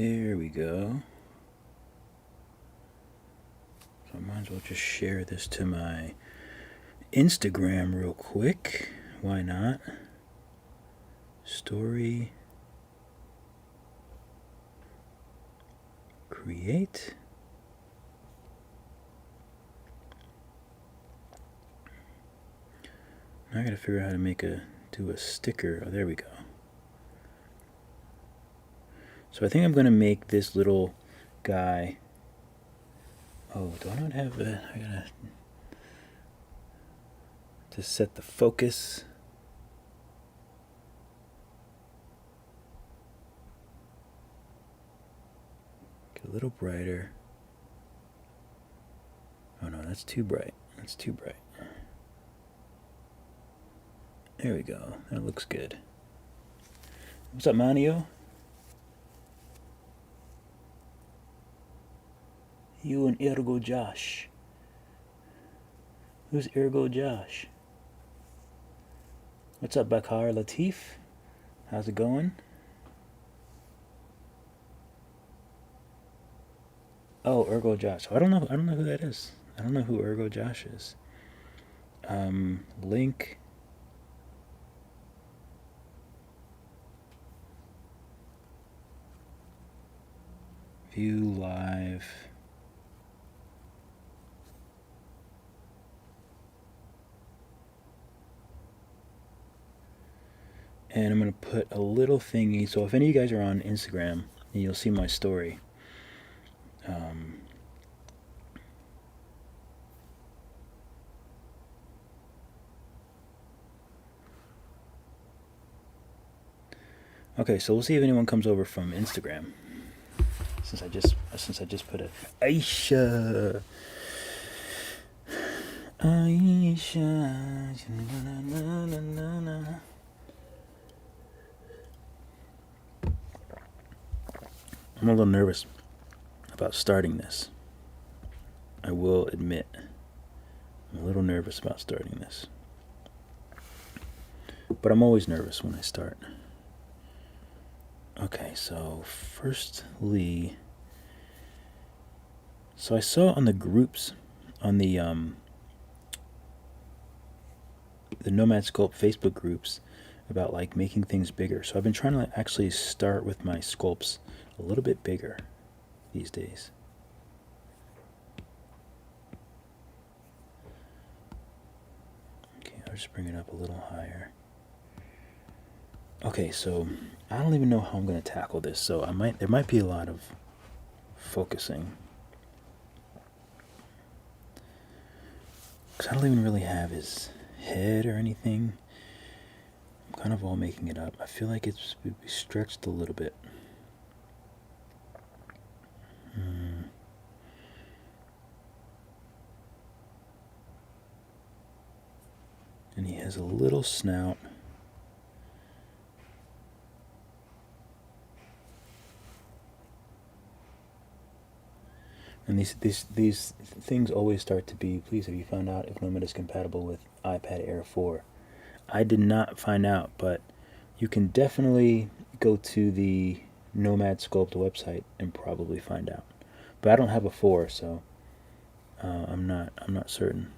There we go. So I might as well just share this to my Instagram real quick. Why not? Story. Create. Now I gotta figure out how to do a sticker. Oh, there we go. So I think I'm gonna make this little guy. Oh, do I not have a? I gotta to set the focus. Get a little brighter. Oh no, that's too bright. That's too bright. There we go. That looks good. What's up, Manio? You and Ergo Josh. Who's Ergo Josh? What's up, Bakar Latif? How's it going? Oh, Ergo Josh. I don't know who that is. I don't know who Ergo Josh is. Link. View live. And I'm going to put a little thingy. So if any of you guys are on Instagram, you'll see my story. Okay, so we'll see if anyone comes over from Instagram. Since I just put a Aisha. I'm a little nervous about starting this. I will admit, I'm a little nervous about starting this. But I'm always nervous when I start. Okay, so firstly, so I saw on the groups, on the Nomad Sculpt Facebook groups about like making things bigger. So I've been trying to actually start with my sculpts a little bit bigger these days. Okay, I'll just bring it up a little higher. Okay, so I don't even know how I'm going to tackle this. So there might be a lot of focusing. Because I don't even really have his head or anything. I'm kind of all making it up. I feel like it's stretched a little bit. And he has a little snout. And these things always start to be, please have you found out if Nomad is compatible with iPad Air 4? I did not find out, but you can definitely go to the Nomad Sculpt website and probably find out. But I don't have a 4, so I'm not certain.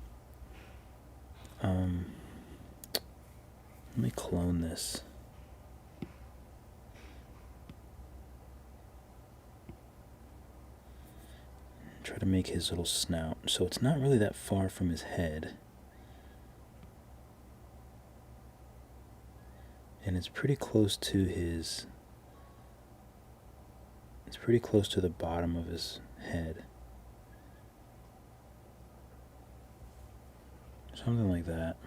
Let me clone this. Try to make his little snout so it's not really that far from his head. And it's pretty close to his... It's pretty close to the bottom of his head. Something like that.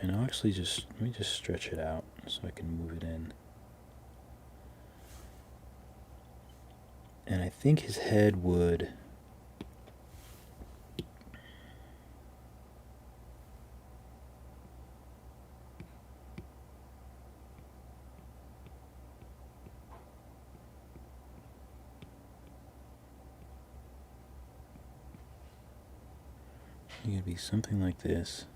And I'll actually let me just stretch it out so I can move it in. And I think his head would... It's going to be something like this.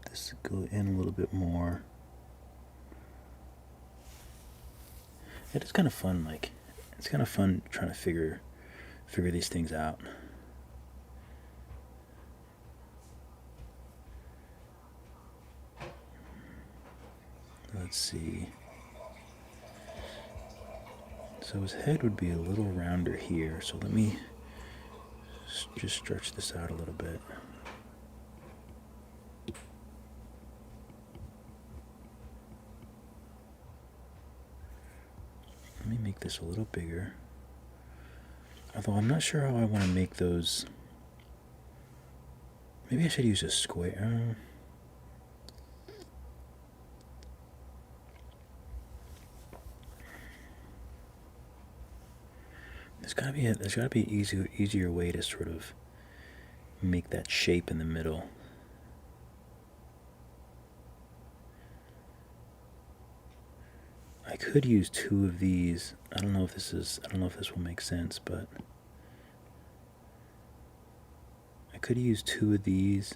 this go in a little bit more. It is kind of fun, like, it's kind of fun trying to figure these things out. Let's see. So his head would be a little rounder here, so let me just stretch this out a little bit. Let me make this a little bigger. Although I'm not sure how I want to make those. Maybe I should use a square. There's gotta be an easier way to sort of make that shape in the middle. I could use two of these. I don't know if this will make sense, but I could use two of these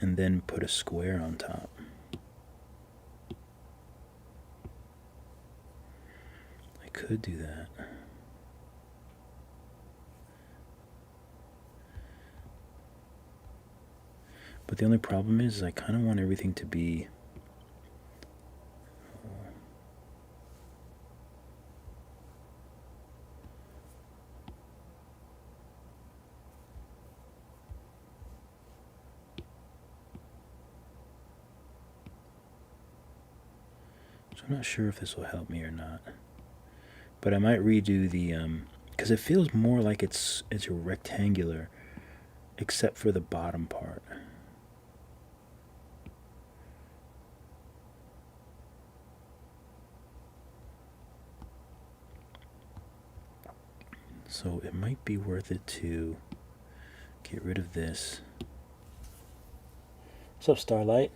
and then put a square on top. I could do that. But the only problem is I kind of want everything to be so I'm not sure if this will help me or not. But I might redo the because it feels more like it's a rectangular except for the bottom part. So it might be worth it to get rid of this. What's up, Starlight?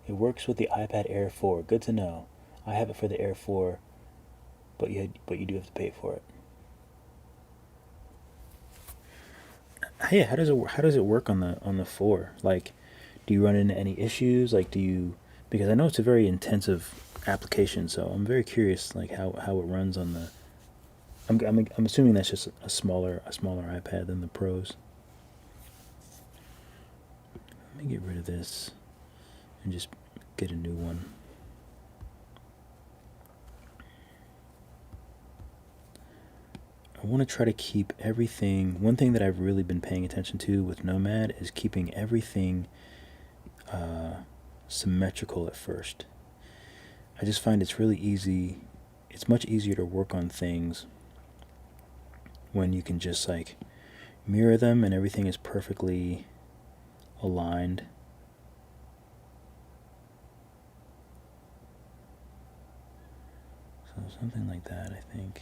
It works with the iPad Air 4. Good to know. I have it for the Air 4, but you do have to pay for it. Hey, how does it work on the 4? Like, do you run into any issues? Like, because I know it's a very intensive application, so I'm very curious, like how it runs on the. I'm assuming that's just a smaller iPad than the Pros. Let me get rid of this and just get a new one. I want to try to keep everything. One thing that I've really been paying attention to with Nomad is keeping everything symmetrical at first. I just find it's really easy. It's much easier to work on things when you can just like mirror them and everything is perfectly aligned. So something like that, I think.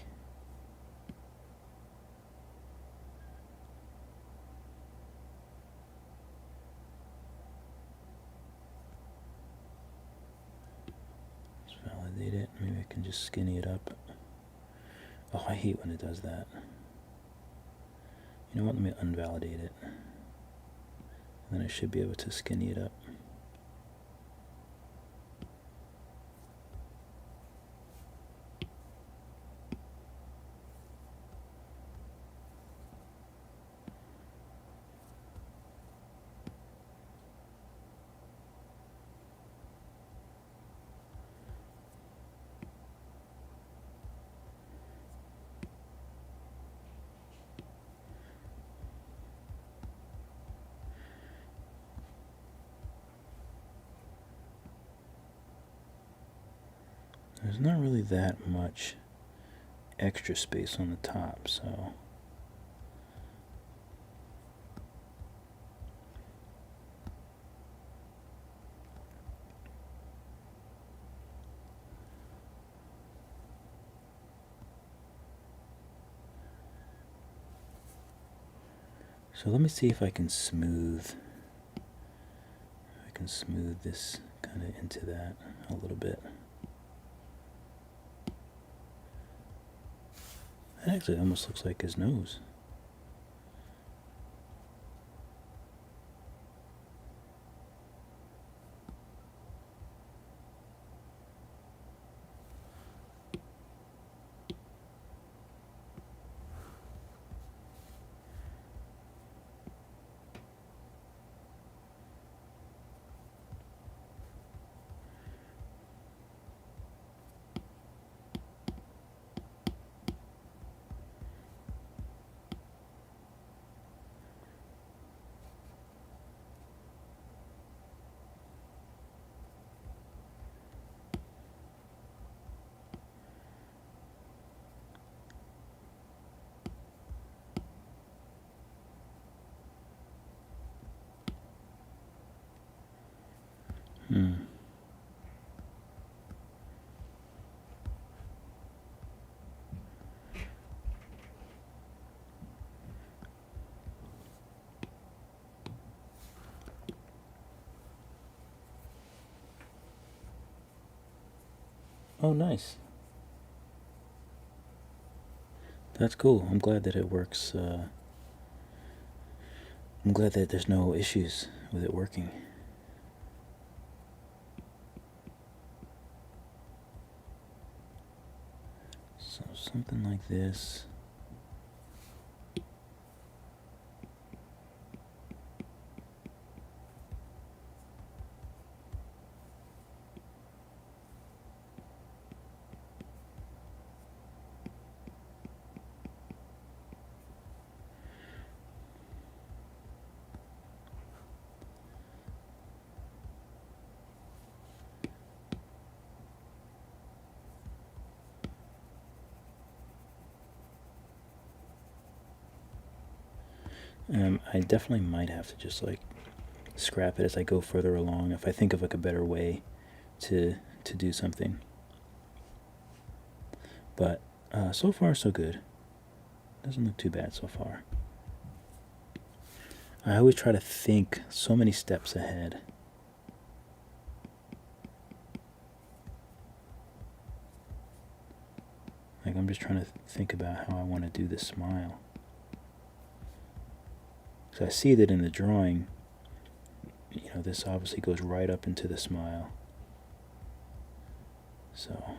Validate it. Maybe I can just skinny it up. Oh, I hate when it does that. You know what? Let me unvalidate it. And then I should be able to skinny it up. There's not really that much extra space on the top, so let me see if I can smooth this kind of into that a little bit. It actually almost looks like his nose. Oh, nice. That's cool. I'm glad that it works. I'm glad that there's no issues with it working. So something like this. I definitely might have to just like scrap it as I go further along if I think of like a better way to do something. But so far so good. Doesn't look too bad so far. I always try to think so many steps ahead. Like I'm just trying to think about how I want to do the smile. So I see that in the drawing, you know, this obviously goes right up into the smile. So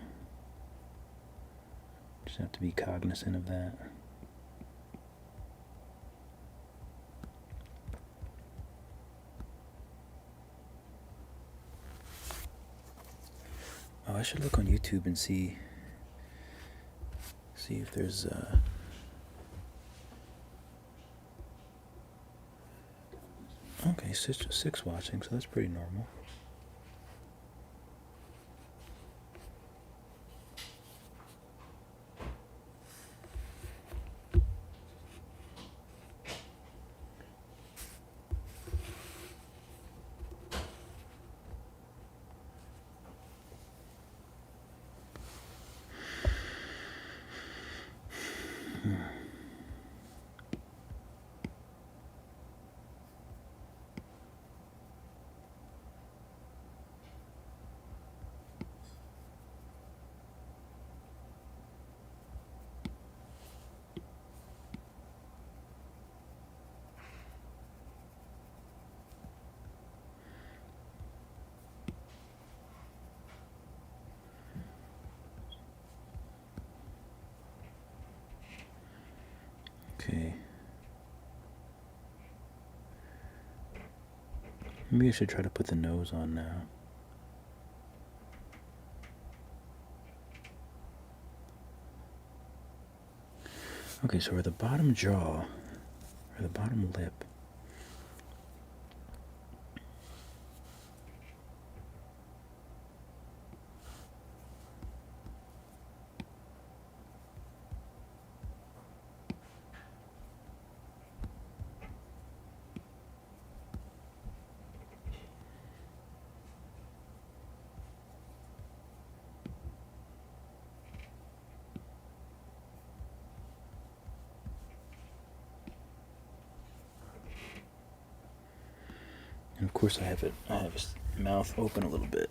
just have to be cognizant of that. Oh, I should look on YouTube and see if there's okay, six watching, so that's pretty normal. Okay. Maybe I should try to put the nose on now. Okay, so we're the bottom jaw, or the bottom lip. And of course I have his mouth open a little bit.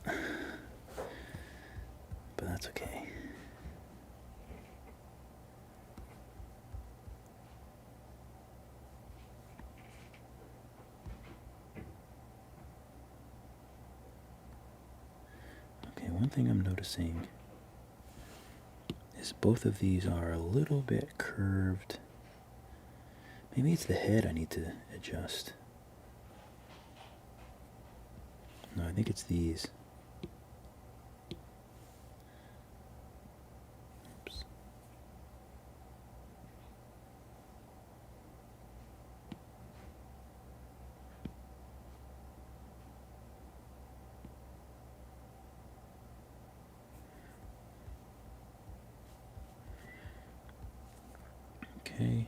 But that's okay. Okay, one thing I'm noticing is both of these are a little bit curved. Maybe it's the head I need to adjust. No, I think it's these. Oops. Okay.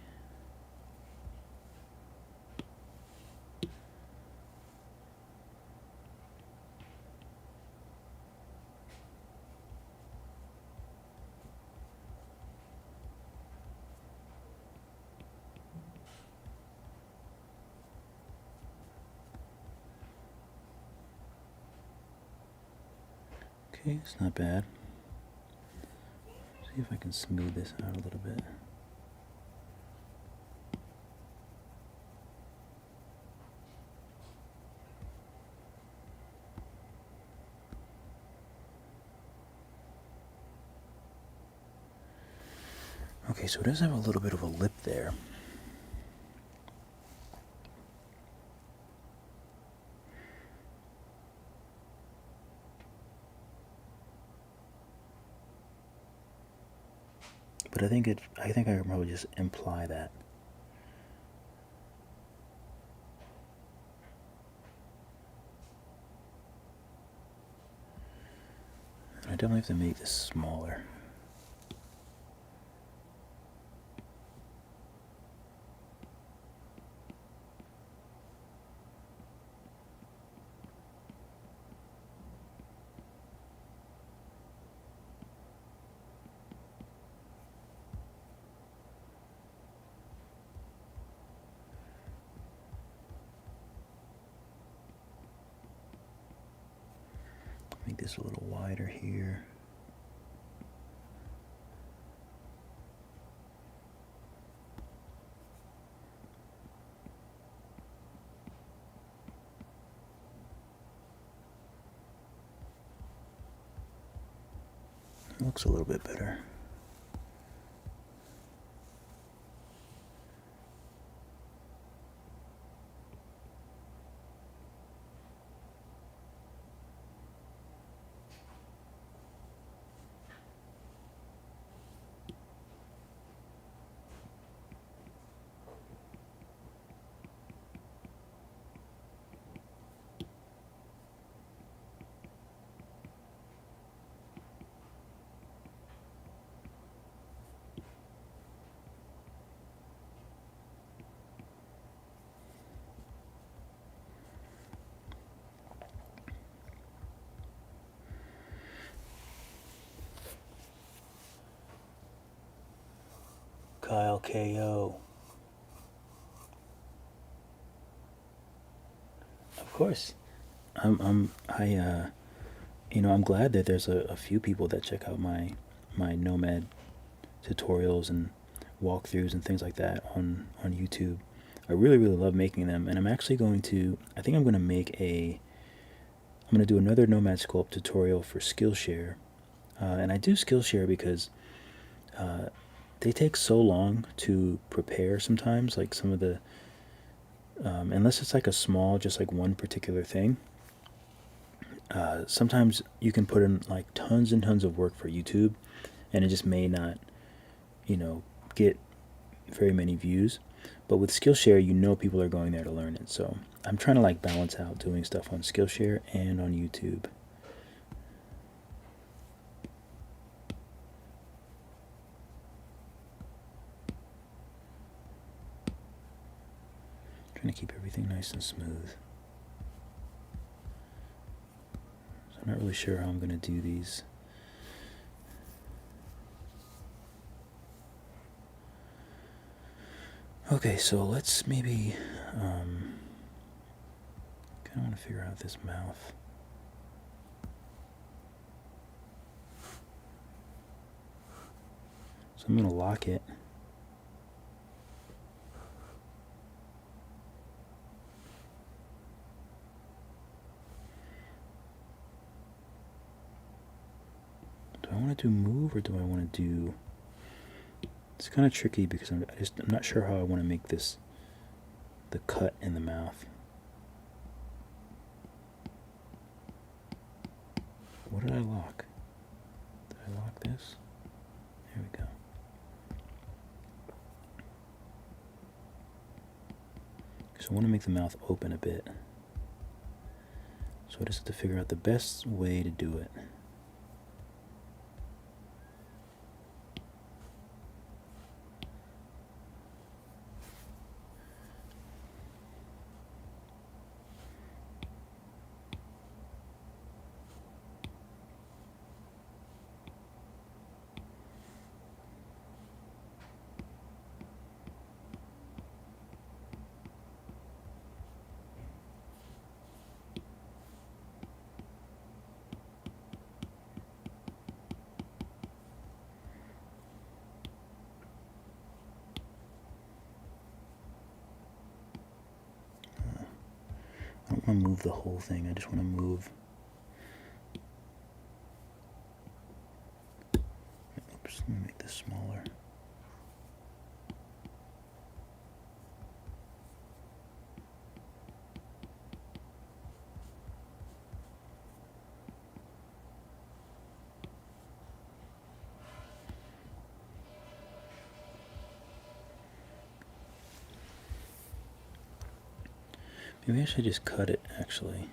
Okay, it's not bad. see if I can smooth this out a little bit. Okay, so it does have a little bit of a lip there. But I think I can probably just imply that. I definitely have to make this smaller. Make this a little wider here. It looks a little bit better. Kyle KO. Of course. I'm glad that there's a few people that check out my Nomad tutorials and walkthroughs and things like that on YouTube. I really love making them, and I'm actually going to, I think I'm going to do another Nomad Sculpt tutorial for Skillshare. And I do Skillshare because they take so long to prepare sometimes, like some of the, unless it's like a small, just like one particular thing. Sometimes you can put in like tons and tons of work for YouTube, and it just may not, get very many views. But with Skillshare, people are going there to learn it. So I'm trying to like balance out doing stuff on Skillshare and on YouTube. Trying to keep everything nice and smooth. So I'm not really sure how I'm going to do these. Okay, so let's maybe, kind of want to figure out this mouth. So I'm going to lock it. Do I want to do move or do I want to do... It's kind of tricky because I'm not sure how I want to make this, the cut in the mouth. What did I lock? Did I lock this? There we go. So I want to make the mouth open a bit. So I just have to figure out the best way to do it. want to move the whole thing. I just want to move. Oops, let me make this smaller. Maybe I should just cut it, actually.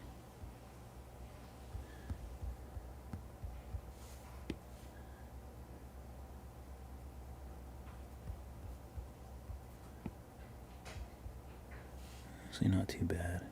Actually, not too bad.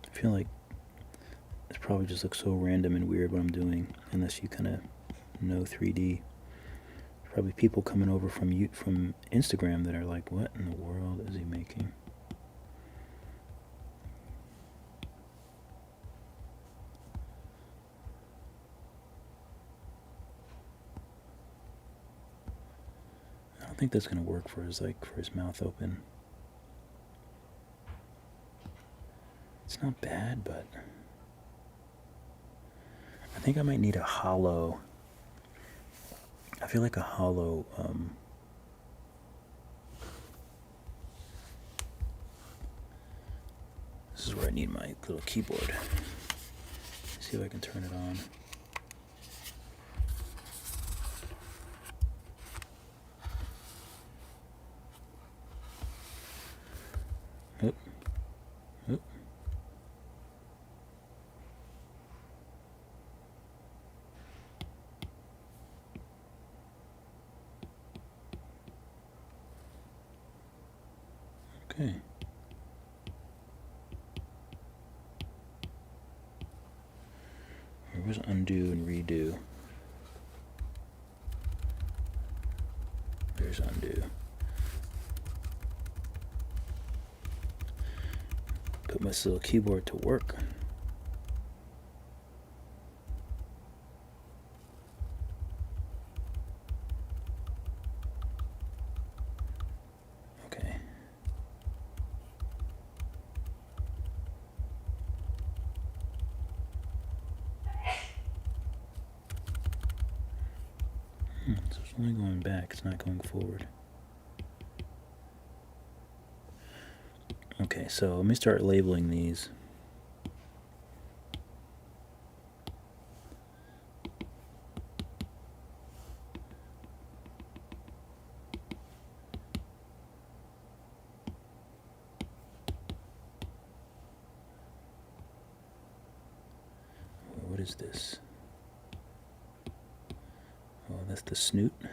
I feel like this probably just looks so random and weird what I'm doing, unless you kind of know 3D. Probably people coming over from Instagram that are like, what in the world is he making? I don't think that's gonna work for his mouth open. It's not bad, but I think I might need a hollow. I feel like a hollow this is where I need my little keyboard. See if I can turn it on. Oop. Oop. Okay. Where was undo and redo? There's undo. Put my little keyboard to work. Okay. So it's only going back, it's not going forward. Okay, so let me start labeling these. What is this? Oh, that's the snoot. I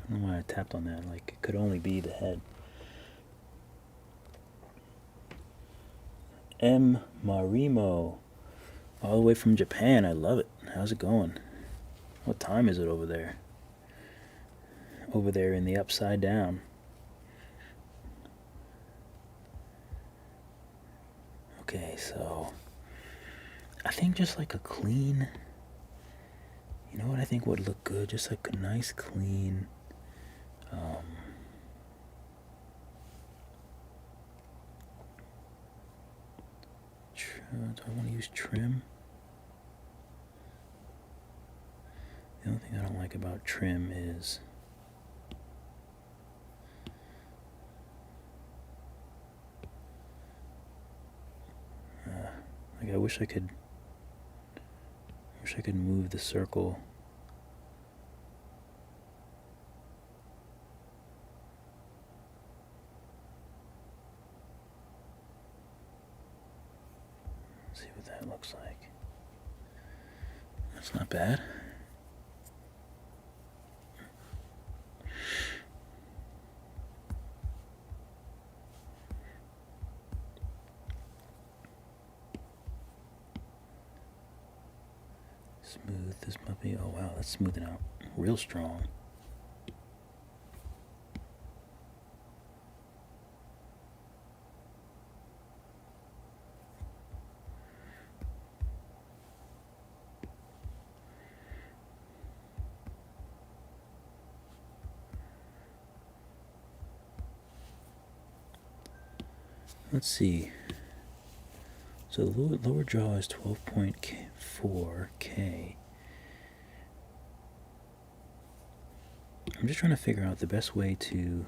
don't know why I tapped on that, like it could only be the head. M. Marimo, all the way from Japan. I love it. How's it going? What time is it over there? Over there in the upside down. Okay, so I think just like a clean, you know what I think would look good? Just like a nice clean do I want to use trim? The only thing I don't like about trim is like I wish I could move the circle. Let's see what that looks like. That's not bad. Smooth this puppy. Oh wow, that's smoothing out real strong. Let's see. So the lower jaw is 12.4K. I'm just trying to figure out the best way to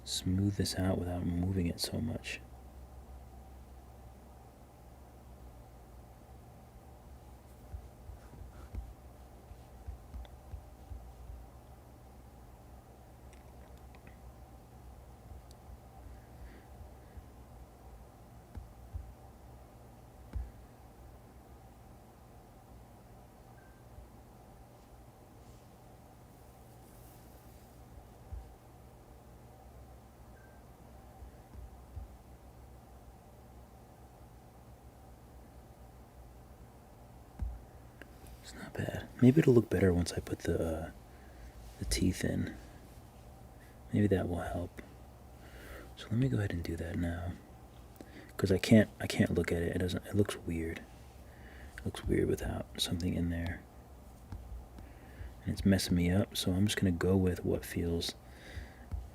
smooth this out without moving it so much. It's not bad. Maybe it'll look better once I put the teeth in. Maybe that will help. So let me go ahead and do that now, because I can't look at it. It looks weird. It looks weird without something in there, and it's messing me up. So I'm just gonna go with what feels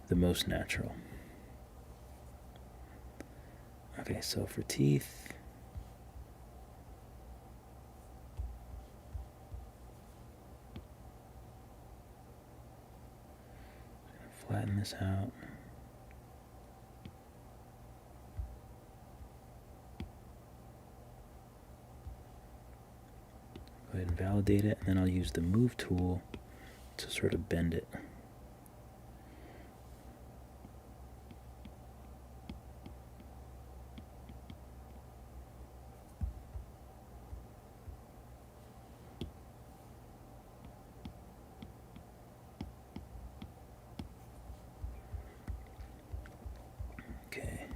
the most natural. Okay, so for teeth, flatten this out. Go ahead and validate it, and then I'll use the move tool to sort of bend it. Okay.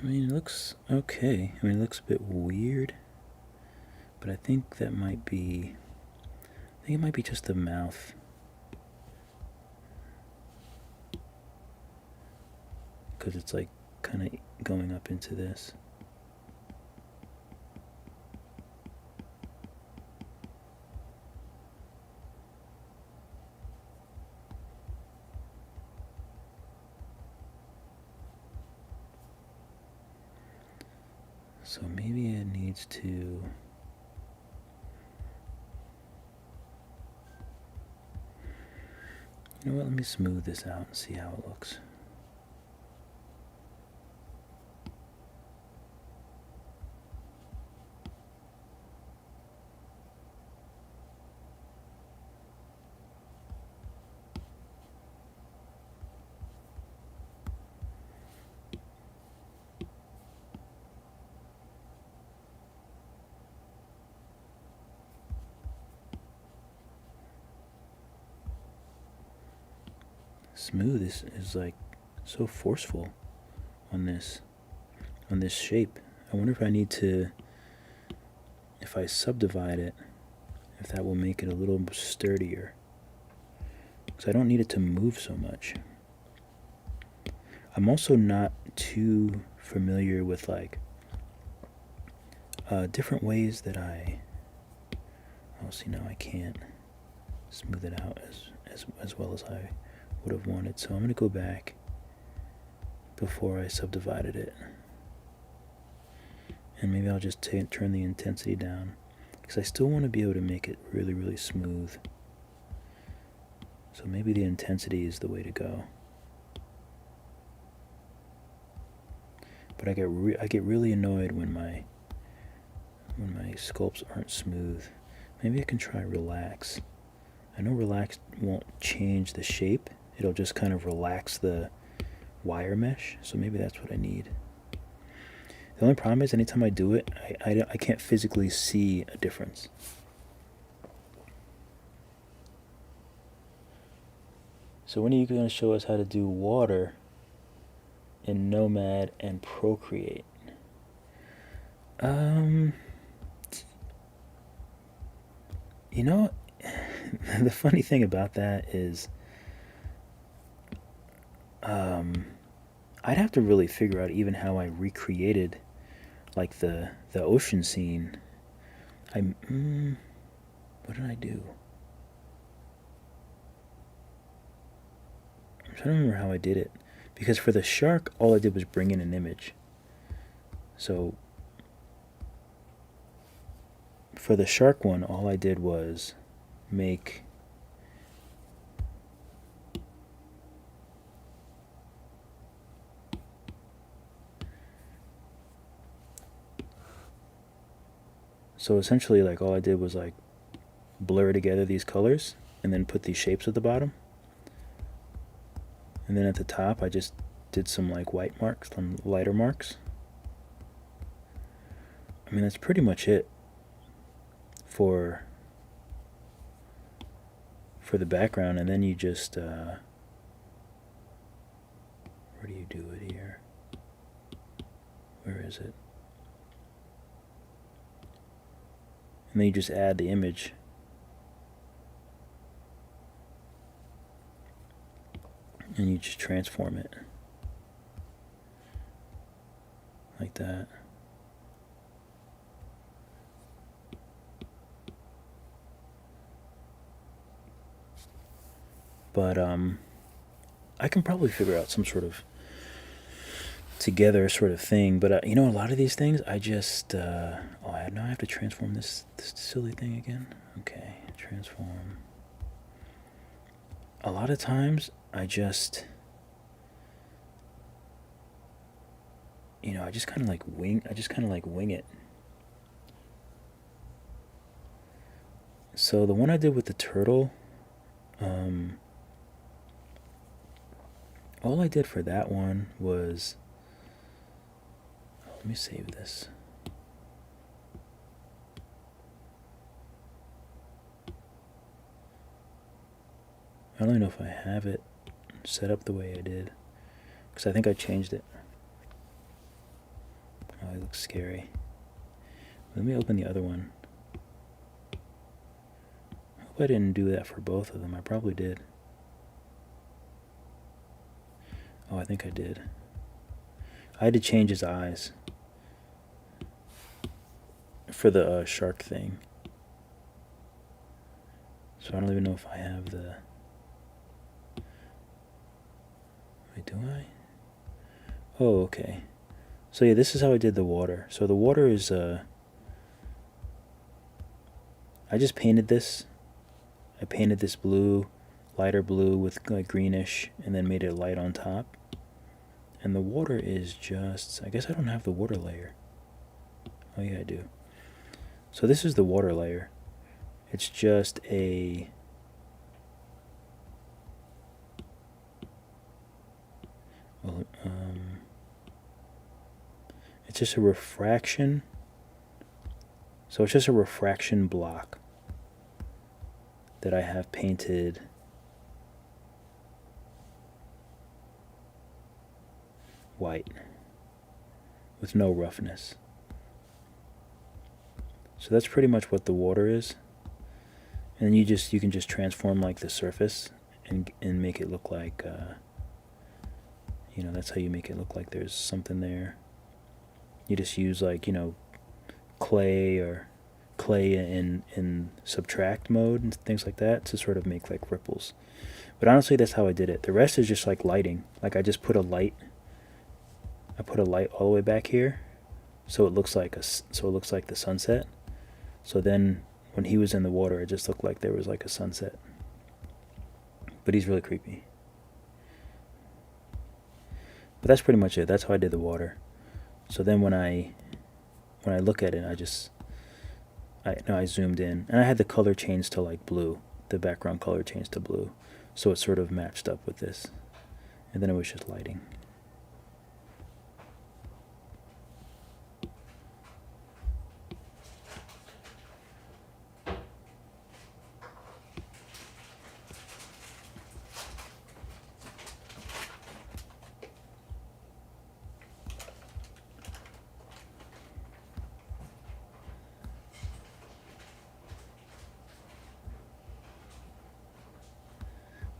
I mean, it looks okay. I mean, it looks a bit weird, but I think that might be, I think it might be just the mouth. Because it's like kind of going up into this. So maybe it needs to, you know what, let me smooth this out and see how it looks. Smooth is like so forceful on this shape. I wonder if I need to, if I subdivide it, if that will make it a little sturdier, because I don't need it to move so much. I'm also not too familiar with like different ways that oh, see, now I can't smooth it out as well as I would have wanted. So I'm going to go back before I subdivided it. And maybe I'll just turn the intensity down, because I still want to be able to make it really, really smooth. So maybe the intensity is the way to go. But I get really annoyed when my sculpts aren't smooth. Maybe I can try relax. I know relax won't change the shape. It'll just kind of relax the wire mesh. So maybe that's what I need. The only problem is anytime I do it, I can't physically see a difference. So when are you going to show us how to do water in Nomad and Procreate? You know, the funny thing about that is, I'd have to really figure out even how I recreated, like the ocean scene. What did I do? I'm trying to remember how I did it, because for the shark, all I did was bring in an image. So for the shark one, all I did was make so essentially, like, all I did was like blur together these colors and then put these shapes at the bottom. And then at the top, I just did some like white marks, some lighter marks. I mean, that's pretty much it for the background. And then you just, where do you do it here? Where is it? And then you just add the image. And you just transform it. Like that. But I can probably figure out some sort of together sort of thing. But you know, a lot of these things I just now I have to transform this silly thing again. Okay, transform. A lot of times I just, you know, I just kind of like wing it. So the one I did with the turtle, all I did for that one was, let me save this. I don't even know if I have it set up the way I did, because I think I changed it. Oh, it looks scary. Let me open the other one. I hope I didn't do that for both of them. I probably did. Oh, I think I did. I had to change his eyes for the shark thing. So I don't even know if I have the... Wait, do I? Oh, okay. So yeah, this is how I did the water. So the water is... I just painted this. I painted this blue, lighter blue with like greenish, and then made it light on top. And the water is just... I guess I don't have the water layer. Oh yeah, I do. So this is the water layer. It's just a... Well, it's just a refraction. So it's just a refraction block that I have painted white with no roughness. So that's pretty much what the water is. And then you can just transform like the surface and make it look like, you know, that's how you make it look like there's something there. You just use like, you know, clay or clay in subtract mode and things like that to sort of make like ripples. But honestly, that's how I did it. The rest is just like lighting. Like I just put a light. I put a light all the way back here, so it looks like the sunset. So then when he was in the water, it just looked like there was like a sunset. But he's really creepy. But that's pretty much it. That's how I did the water. So then when I look at it, I zoomed in, and I had the color change to like blue. The background color changed to blue, so it sort of matched up with this. And then it was just lighting.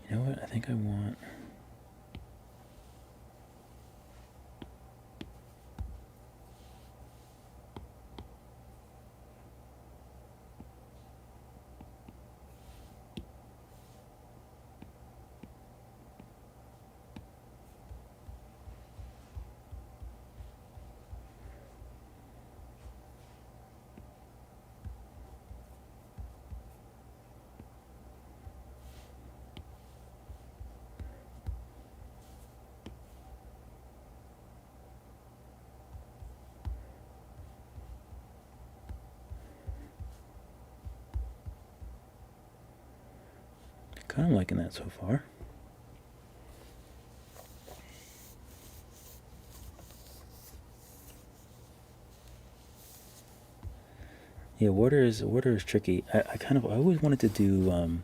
You know what? I think I want... Kind of liking that so far. Yeah, water is tricky. I always wanted to do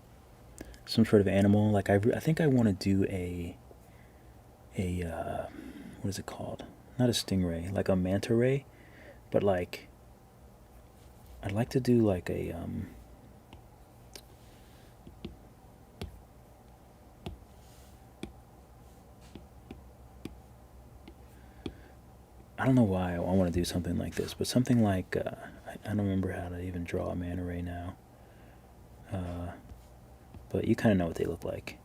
some sort of animal. Like I think I want to do a what is it called? Not a stingray, like a manta ray, but like I'd like to do like a I don't know why I want to do something like this, but something like I don't remember how to even draw a manta ray now. But you kind of know what they look like.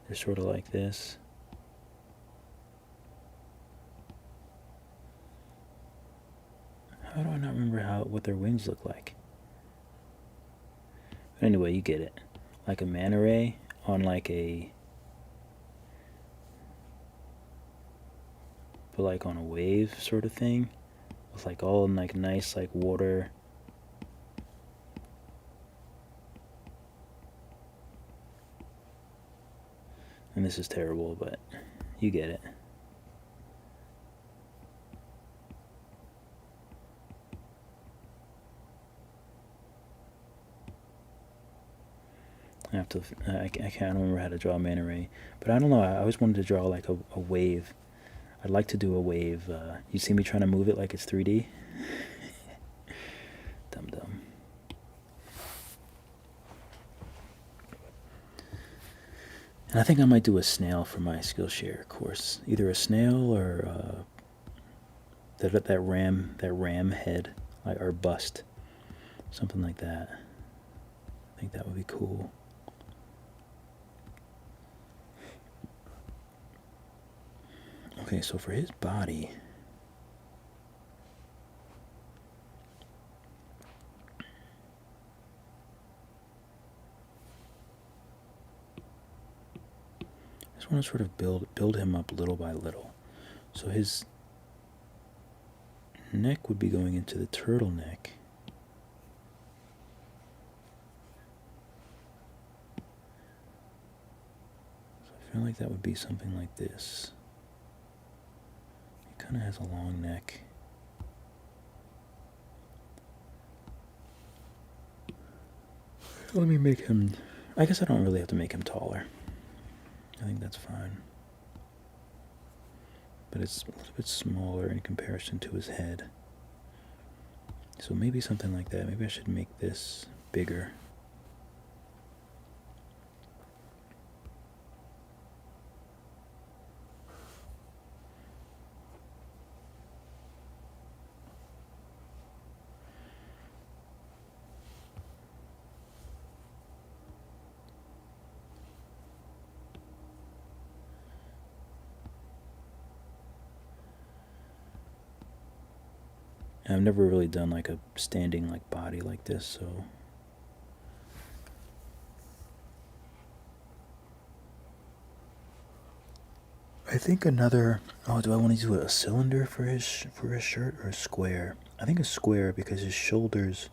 They're sort of like this. How do I not remember what their wings look like? But anyway, you get it. Like a manta ray on like a... but like on a wave sort of thing. With like all like nice like water. And this is terrible, but you get it. I can't remember how to draw a manta ray, but I don't know. I always wanted to draw like a wave. I'd like to do a wave. You see me trying to move it like it's 3D? Dumb. And I think I might do a snail for my Skillshare course. Either a snail or that ram head, like, or bust, something like that. I think that would be cool. Okay, so for his body, I just want to sort of build him up little by little. So his neck would be going into the turtleneck. So I feel like that would be something like this. He kind of has a long neck. Let me make him... I guess I don't really have to make him taller. I think that's fine. But it's a little bit smaller in comparison to his head. So maybe something like that. Maybe I should make this bigger. And I've never really done like a standing like body like this, so I think another. Oh, do I want to do a cylinder for his shirt or a square? I think a square because his shoulders.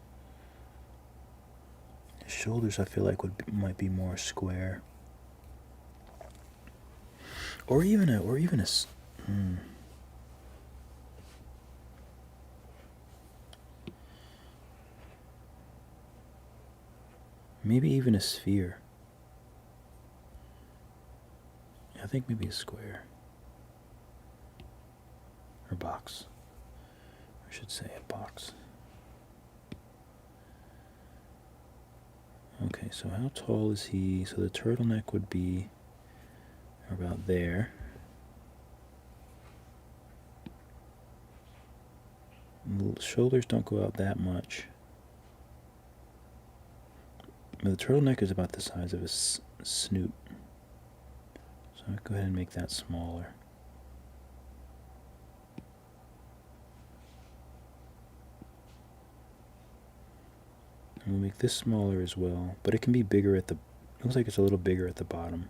His shoulders, I feel like might be more square. Or even a maybe even a sphere. I think maybe a square. Or box. I should say a box. Okay, so how tall is he? So the turtleneck would be about there. The shoulders don't go out that much. The turtleneck is about the size of his snoot. So I'll go ahead and make that smaller. And we'll make this smaller as well, but it can be bigger at the, looks like it's a little bigger at the bottom.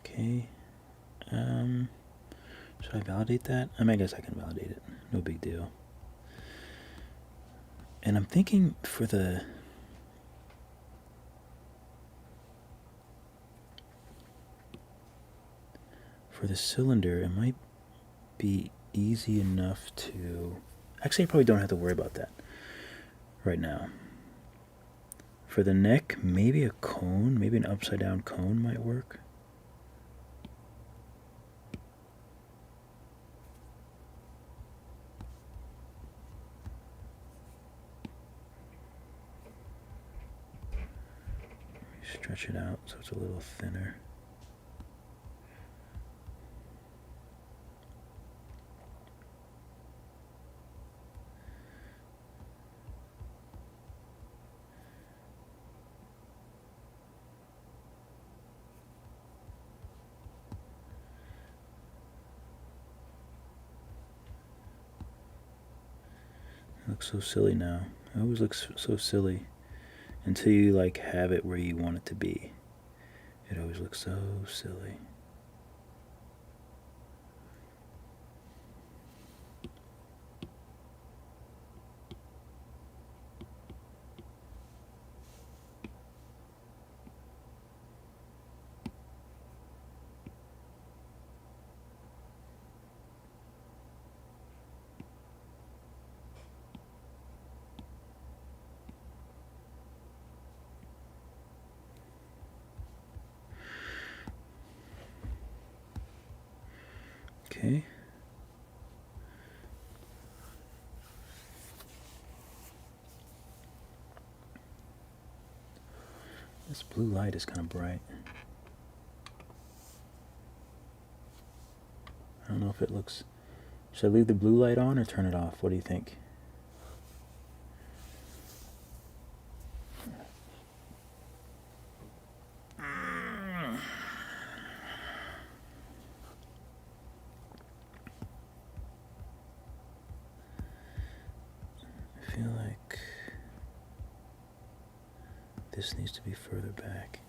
Okay, should I validate that? I guess I can validate it, no big deal. And I'm thinking for the cylinder, it might be easy enough to, actually I probably don't have to worry about that right now. For the neck, maybe a cone, maybe an upside down cone might work. Stretch it out so it's a little thinner. It looks so silly now. It always looks so silly until you like have it where you want it to be. It always looks so silly. Okay. This blue light is kind of bright. I don't know if it looks... Should I leave the blue light on or turn it off? What do you think? I feel like this needs to be further back.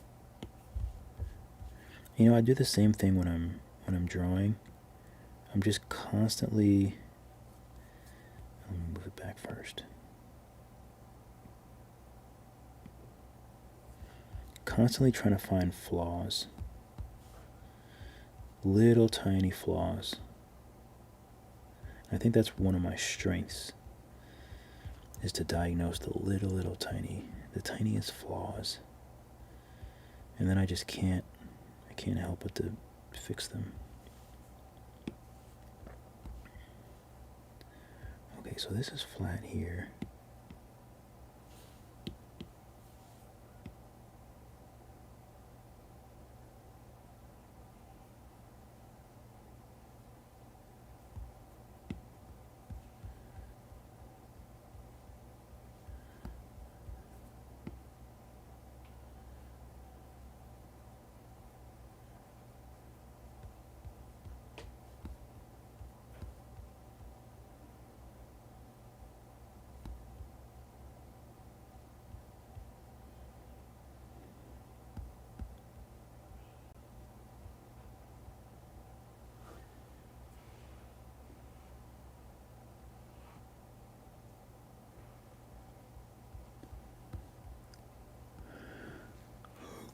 You know, I do the same thing when I'm drawing. I'm just constantly... Let me move it back first. Constantly trying to find flaws. Little tiny flaws. I think that's one of my strengths, is to diagnose the little tiny, the tiniest flaws. And then I just can't help but to fix them. Okay, so this is flat here.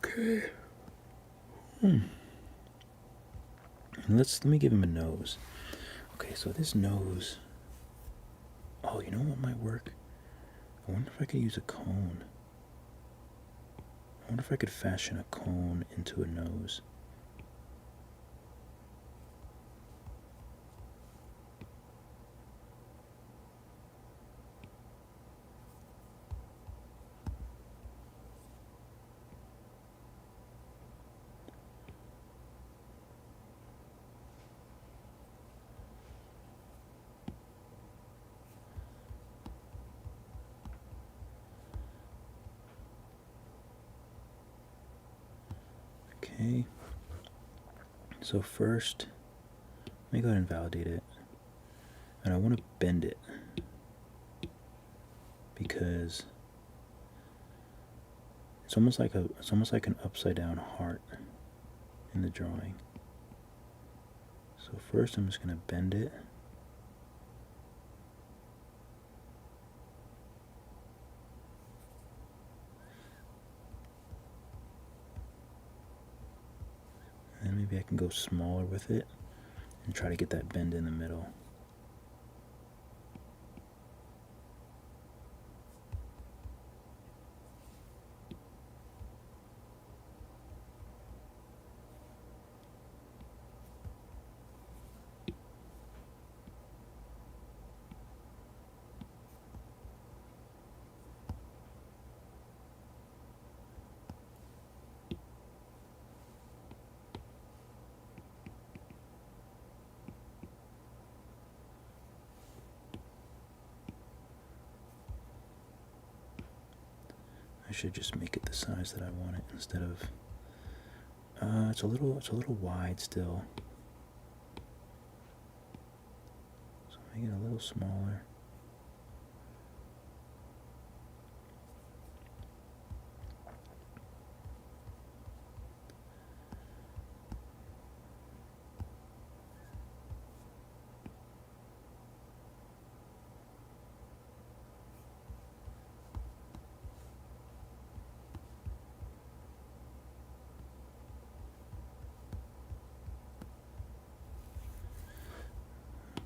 Okay. Let me give him a nose. Okay, so this nose. Oh, you know what might work? I wonder if I could use a cone. I wonder if I could fashion a cone into a nose. Okay, so first, let me go ahead and validate it. And I want to bend it because it's almost like an upside down heart in the drawing. So first I'm just going to bend it. And maybe I can go smaller with it and try to get that bend in the middle. I should just make it the size that I want it instead of it's a little wide still. So make it a little smaller.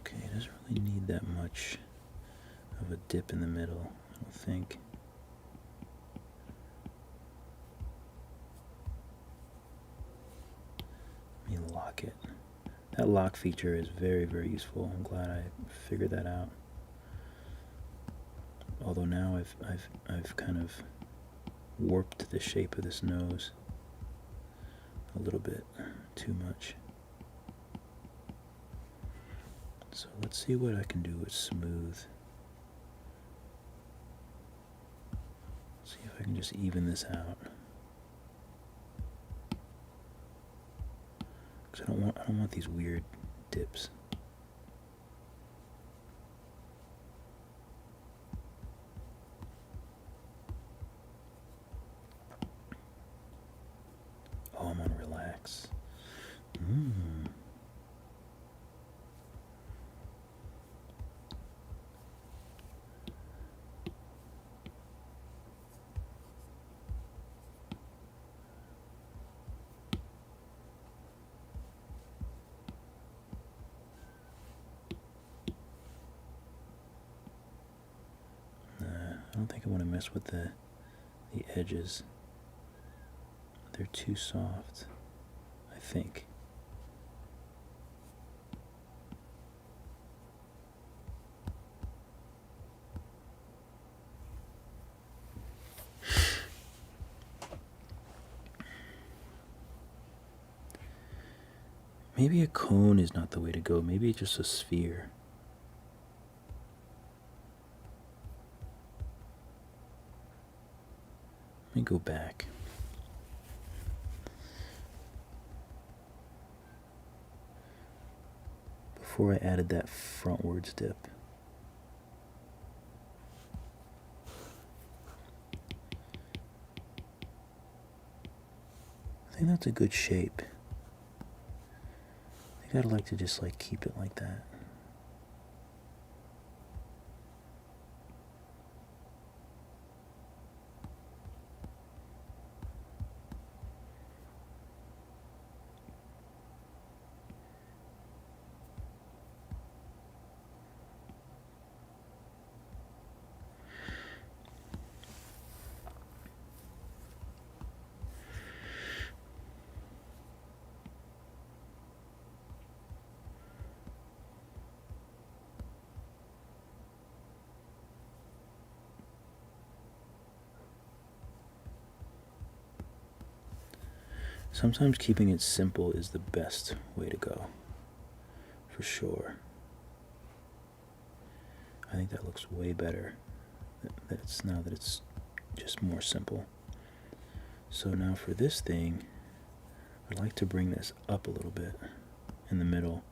Okay, it doesn't really need that much of a dip in the middle, I don't think. Let me lock it. That lock feature is very, very useful. I'm glad I figured that out. Although now I've kind of warped the shape of this nose a little bit too much. So let's see what I can do with smooth. See if I can just even this out. Because I don't want these weird dips. Oh, I'm on relax. I don't think I want to mess with the edges. They're too soft, I think. Maybe a cone is not the way to go. Maybe just a sphere. Let me go back. Before I added that frontwards dip. I think that's a good shape. I think I'd like to just like keep it like that. Sometimes keeping it simple is the best way to go, for sure. I think that looks way better. Now that it's just more simple. So now for this thing, I'd like to bring this up a little bit in the middle.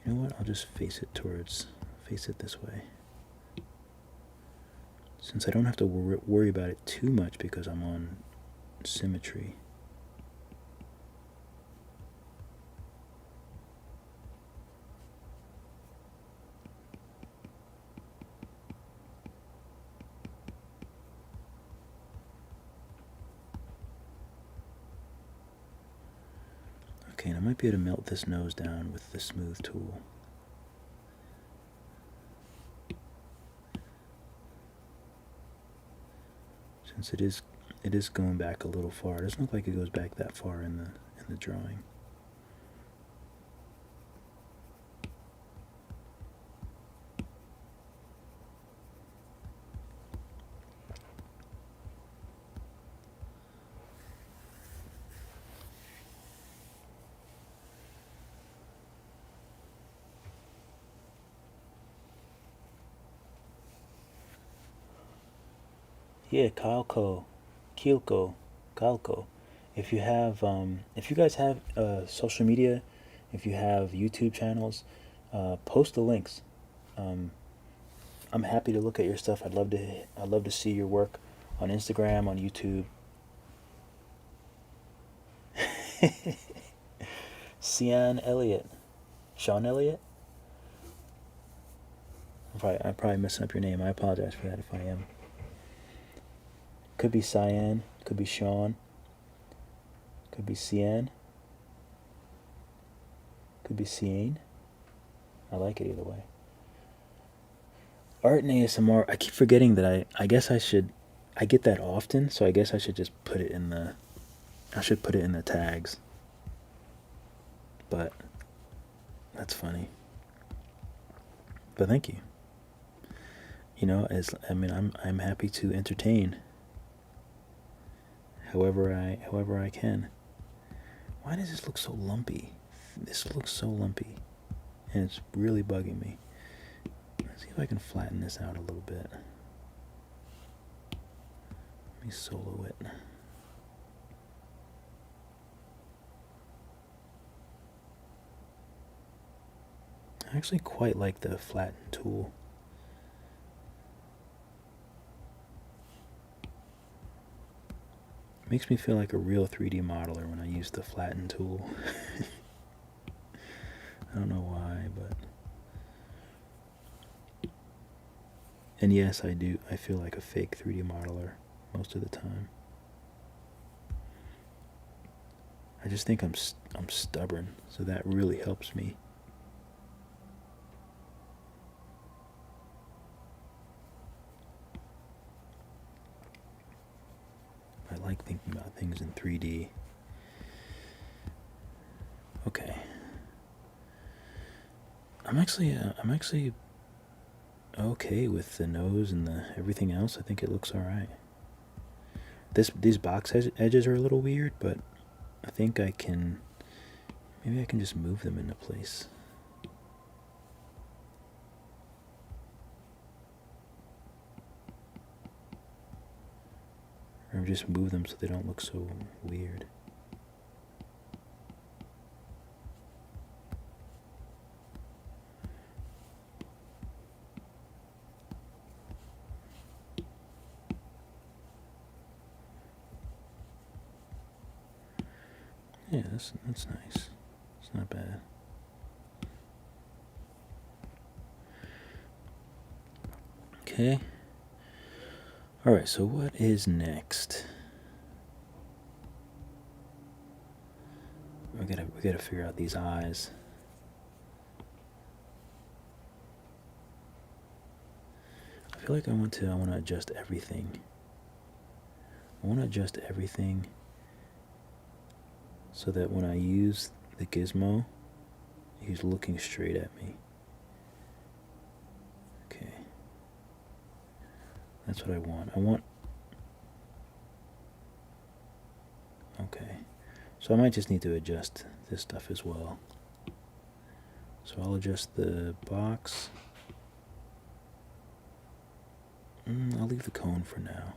You know what? I'll just face it this way. Since I don't have to worry about it too much because I'm on symmetry. Okay, and I might be able to melt this nose down with the smooth tool. Since it is going back a little far. It doesn't look like it goes back that far in the drawing. Yeah, Calco. If you guys have social media, if you have YouTube channels, post the links. I'm happy to look at your stuff. I'd love to see your work on Instagram, on YouTube. Sean Elliott. I'm probably messing up your name. I apologize for that if I am. Could be Cyan, could be Sean, could be Cian, could be Cian. I like it either way. Art and ASMR, I keep forgetting that I guess I get that often, so I guess I should just put it in the tags. But that's funny. But thank you. You know, I'm happy to entertain however I can. Why does this look so lumpy? This looks so lumpy, and it's really bugging me. Let's see if I can flatten this out a little bit. Let me solo it. I actually quite like the flatten tool. It makes me feel like a real 3D modeler when I use the flatten tool. I don't know why, but... And yes, I do. I feel like a fake 3D modeler most of the time. I just think I'm stubborn, so that really helps me. I like thinking about things in 3D. Okay. I'm actually okay with the nose and the everything else. I think it looks all right. These box edges are a little weird, but I think I can, maybe I can just move them into place. Or just move them so they don't look so weird. Yeah, that's nice. It's not bad. Okay. All right, so what is next? We gotta figure out these eyes. I feel like I want to adjust everything. I want to adjust everything so that when I use the gizmo, he's looking straight at me. Okay. That's what I want. Okay. So I might just need to adjust this stuff as well. So I'll adjust the box. I'll leave the cone for now.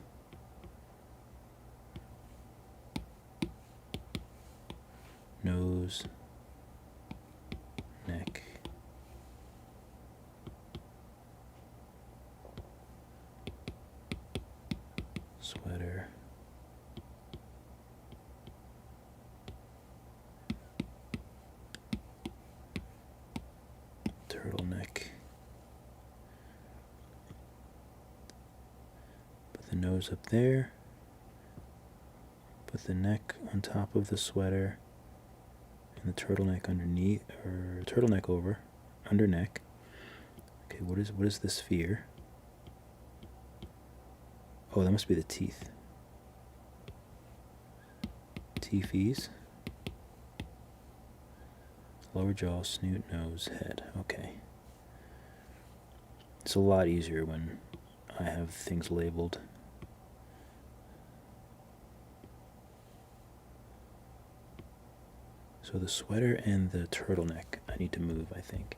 Nose, neck, sweater, turtleneck. Put the nose up there. Put the neck on top of the sweater. And the turtleneck underneath, or turtleneck over, under neck. Okay, what is the sphere? Oh, that must be the teeth. Teethies. Lower jaw, snoot, nose, head. Okay. It's a lot easier when I have things labeled. So the sweater and the turtleneck I need to move, I think.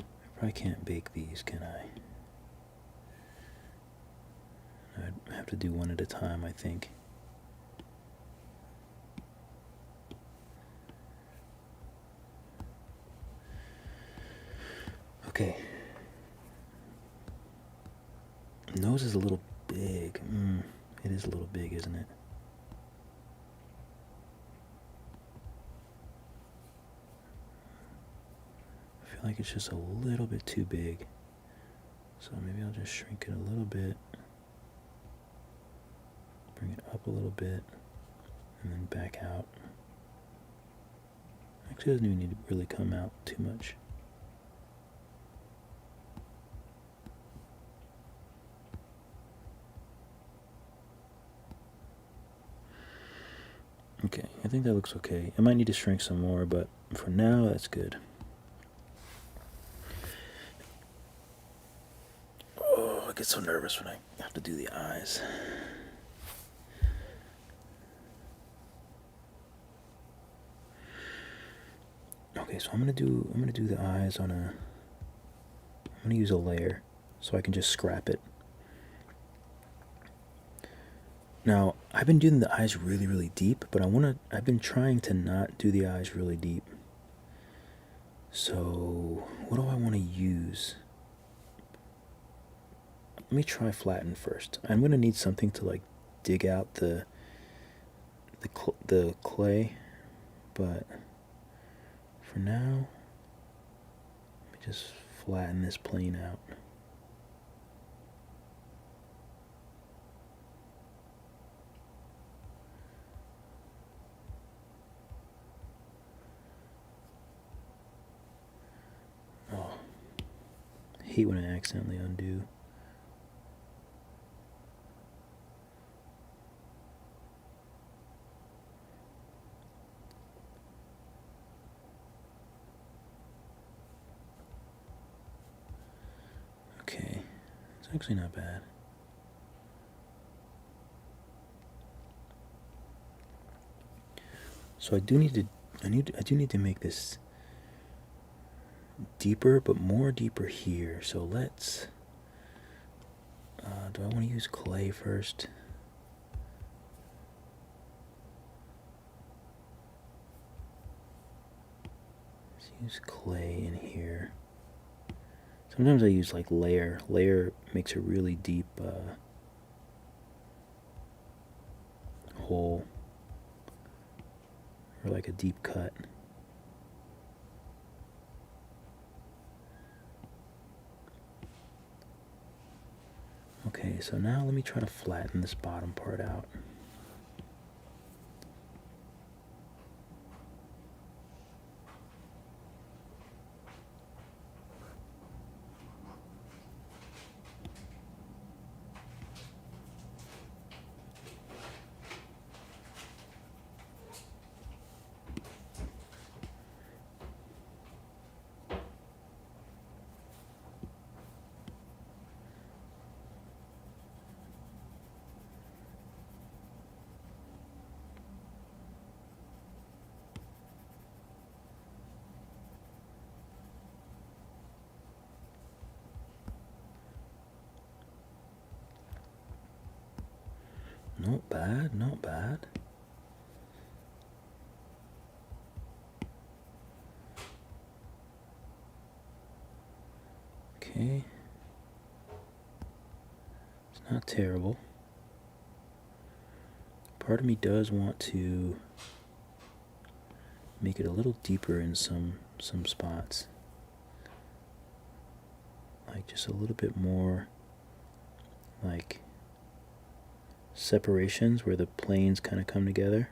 I probably can't bake these, can I? I'd have to do one at a time, I think. Okay. Nose is a little big. It is a little big, isn't it? I feel like it's just a little bit too big. So maybe I'll just shrink it a little bit. Bring it up a little bit. And then back out. Actually, it doesn't even need to really come out too much. Okay, I think that looks okay. I might need to shrink some more, but for now, that's good. Oh, I get so nervous when I have to do the eyes. Okay, so I'm gonna do the eyes on I'm gonna use a layer so I can just scrap it. Now, I've been doing the eyes really, really deep, but I've been trying to not do the eyes really deep. So, what do I want to use? Let me try flatten first. I'm going to need something to like dig out the clay, but for now, let me just flatten this plane out. Hate when I accidentally undo. It's actually not bad. So I do need to make this deeper, but more deeper here. So let's. Do I want to use clay first? Let's use clay in here. Sometimes I use like layer. Layer makes a really deep hole, or like a deep cut. Okay, so now let me try to flatten this bottom part out. Not bad, not bad. Okay. It's not terrible. Part of me does want to make it a little deeper in some spots. Like just a little bit more like separations where the planes kind of come together,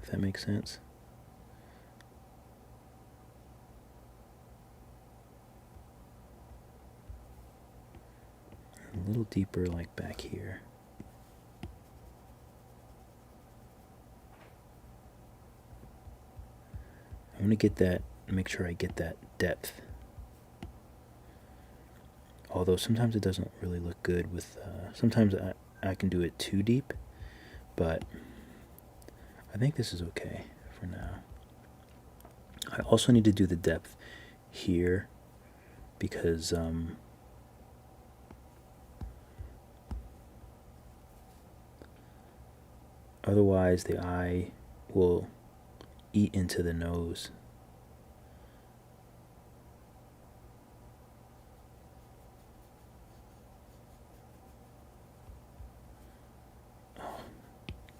if that makes sense. A little deeper like back here. I want to get that, make sure I get that depth. Although sometimes it doesn't really look good with, sometimes I can do it too deep, but I think this is okay for now. I also need to do the depth here because otherwise the eye will eat into the nose.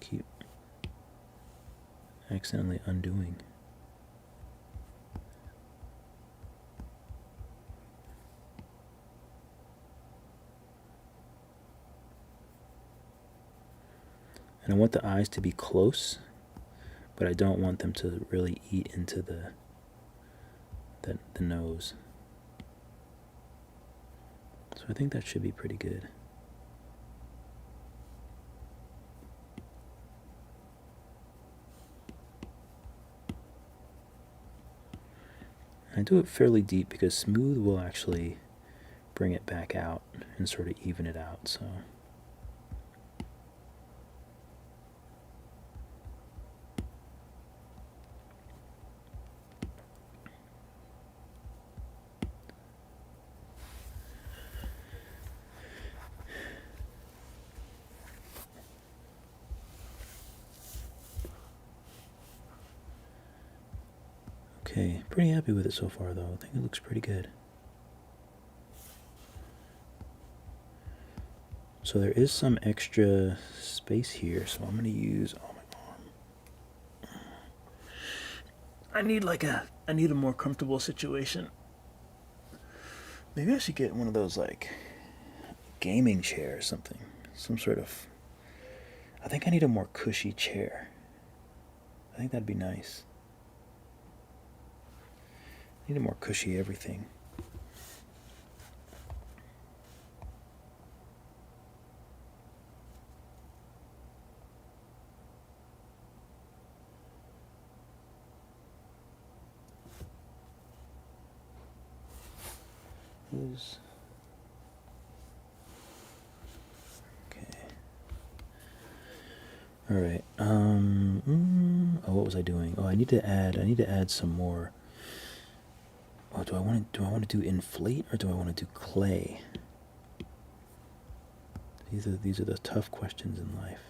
Keep accidentally undoing. And I want the eyes to be close, but I don't want them to really eat into the nose. So I think that should be pretty good. I do it fairly deep because smooth will actually bring it back out and sort of even it out. So okay, pretty happy with it so far though. I think it looks pretty good. So there is some extra space here, so I'm gonna use my arm. I need a more comfortable situation. Maybe I should get one of those like gaming chair or something. Some sort of, I think I need a more cushy chair. I think that'd be nice. I need a more cushy everything. All right. Oh, what was I doing? Oh, I need to add some more. Oh, do I want to do inflate or do I want to do clay? These are the tough questions in life.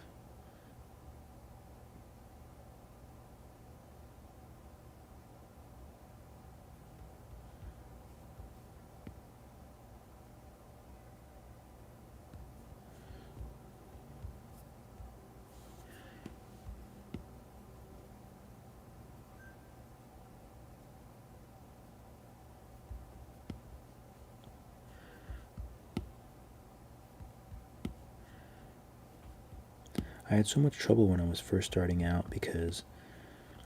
I had so much trouble when I was first starting out because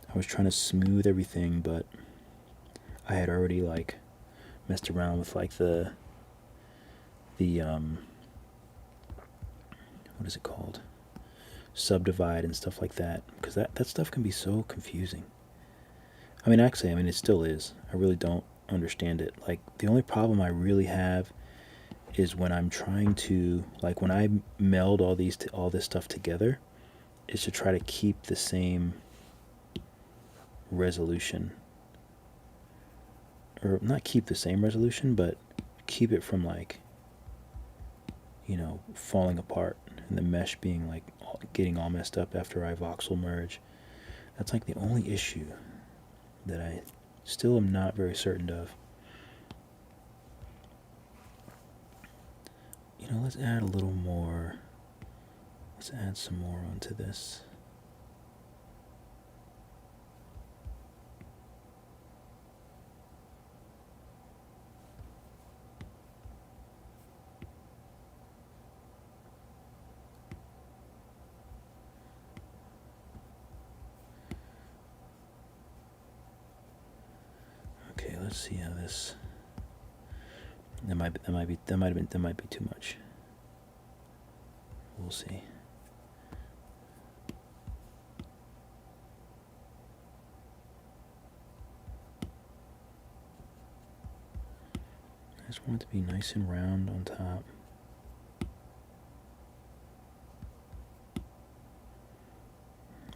I was trying to smooth everything, but I had already like messed around with like the what is it called? Subdivide and stuff like that, because that stuff can be so confusing. I mean, actually, it still is. I really don't understand it. Like, the only problem I really have is when I'm trying to, like, when I meld all this stuff together, is to try to keep the same resolution, or not keep the same resolution, but keep it from like, falling apart and the mesh being like getting all messed up after I voxel merge. That's like the only issue that I still am not very certain of. Let's add a little more. Let's add some more onto this. Okay, let's see how this. That might be too much. We'll see. I just want it to be nice and round on top.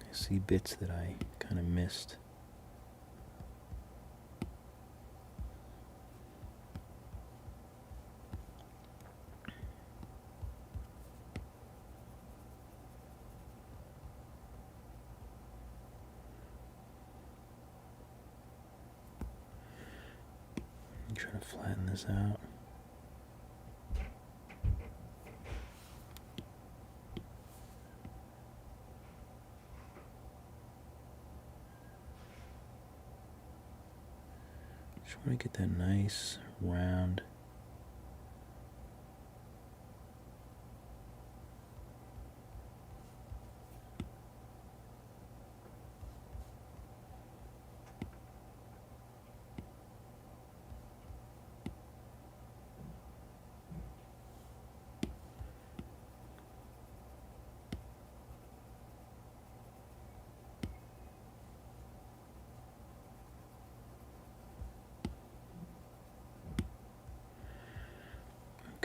I see bits that I kind of missed. Try to flatten this out. Just want to get that nice round.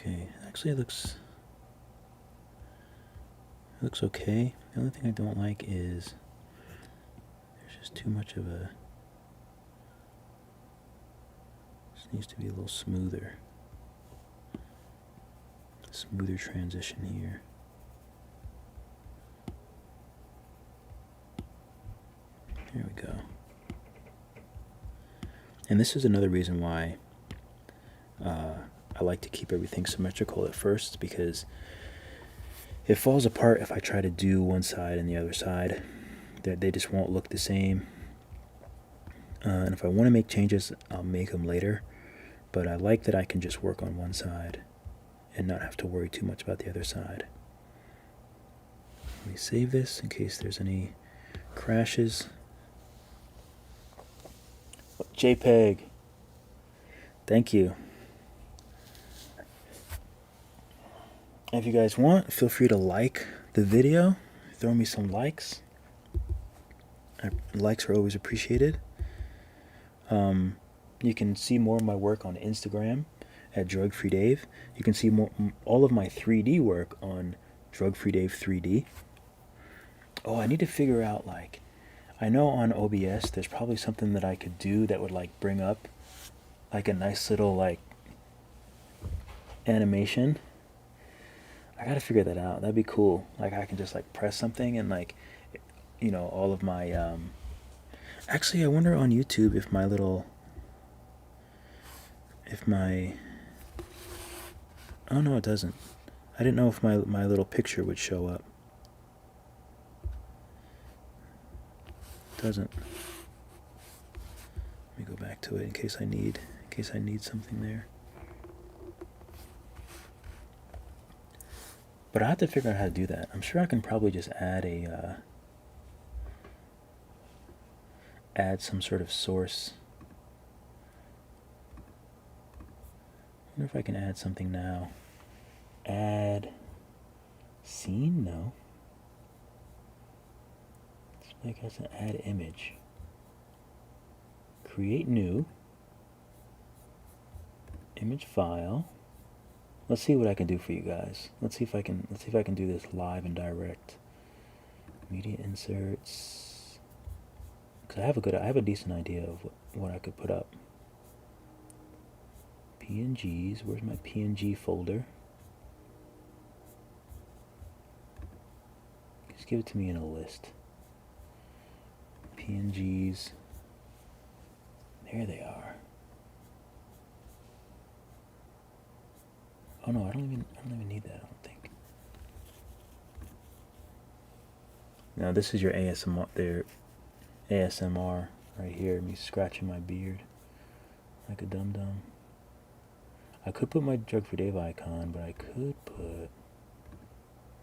Okay, actually it looks okay. The only thing I don't like is there's just too much of a. This needs to be a little smoother. Smoother transition here. There we go. And this is another reason why I like to keep everything symmetrical at first, because it falls apart if I try to do one side and the other side. They just won't look the same. And if I want to make changes, I'll make them later. But I like that I can just work on one side and not have to worry too much about the other side. Let me save this in case there's any crashes. JPEG. Thank you. If you guys want, feel free to like the video. Throw me some likes. Likes are always appreciated. You can see more of my work on Instagram at Drug Free Dave. You can see all of my 3D work on Drug Free Dave 3D. Oh, I need to figure out, like, I know on OBS there's probably something that I could do that would like bring up like a nice little like animation. I gotta figure that out. That'd be cool. Like I can just like press something and like, you know, all of my actually I wonder on YouTube if my little if my oh no it doesn't. I didn't know if my little picture would show up. It doesn't. Let me go back to it in case I need something there. But I have to figure out how to do that. I'm sure I can probably just add a add some sort of source. I wonder if I can add something now. Add scene? No. Display as an add image. Create new. Image file. Let's see what I can do for you guys. Let's see if I can do this live and direct. Media inserts. Cause I have a decent idea of what I could put up. PNGs. Where's my PNG folder? Just give it to me in a list. PNGs. There they are. Oh no, I don't even need that, I don't think. Now this is your ASMR there. ASMR right here, me scratching my beard like a dum-dum. I could put my Jug for Dave icon, but I could put,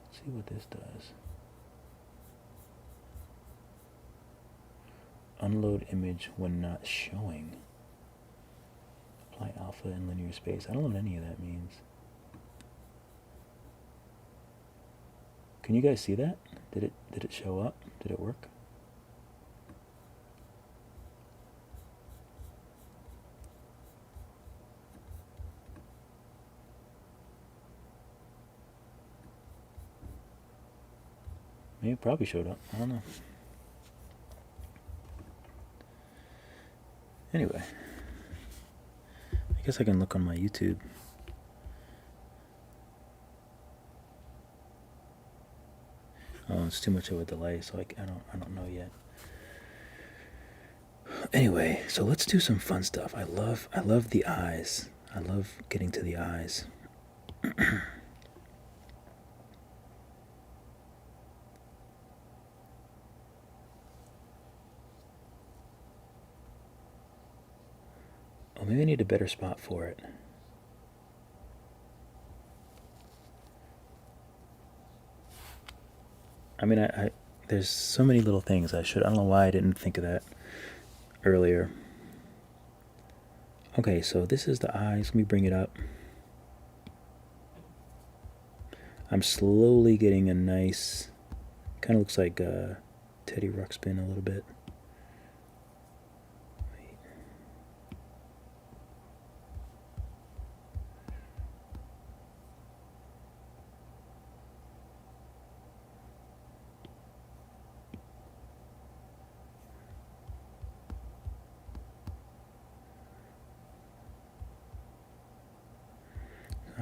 let's see what this does. Unload image when not showing. Apply alpha in linear space. I don't know what any of that means. Can you guys see that? Did it show up? Did it work? Maybe it probably showed up. I don't know. Anyway, I guess I can look on my YouTube. Oh, it's too much of a delay, so I don't know yet. Anyway, so let's do some fun stuff. I love the eyes. I love getting to the eyes. Oh, maybe I need a better spot for it. I mean, I there's so many little things I don't know why I didn't think of that earlier. Okay, so this is the eyes. Let me bring it up. I'm slowly getting a nice, kind of looks like Teddy Ruxpin a little bit.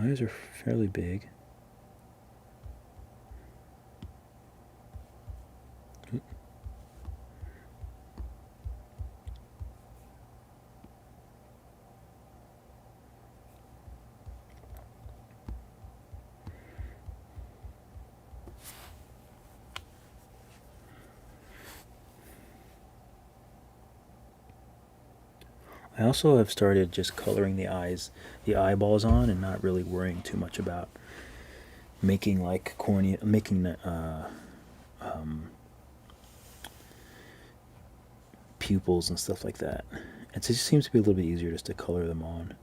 Eyes are fairly big. I also have started just coloring the eyeballs on, and not really worrying too much about making like cornea, making pupils and stuff like that. It just seems to be a little bit easier just to color them on,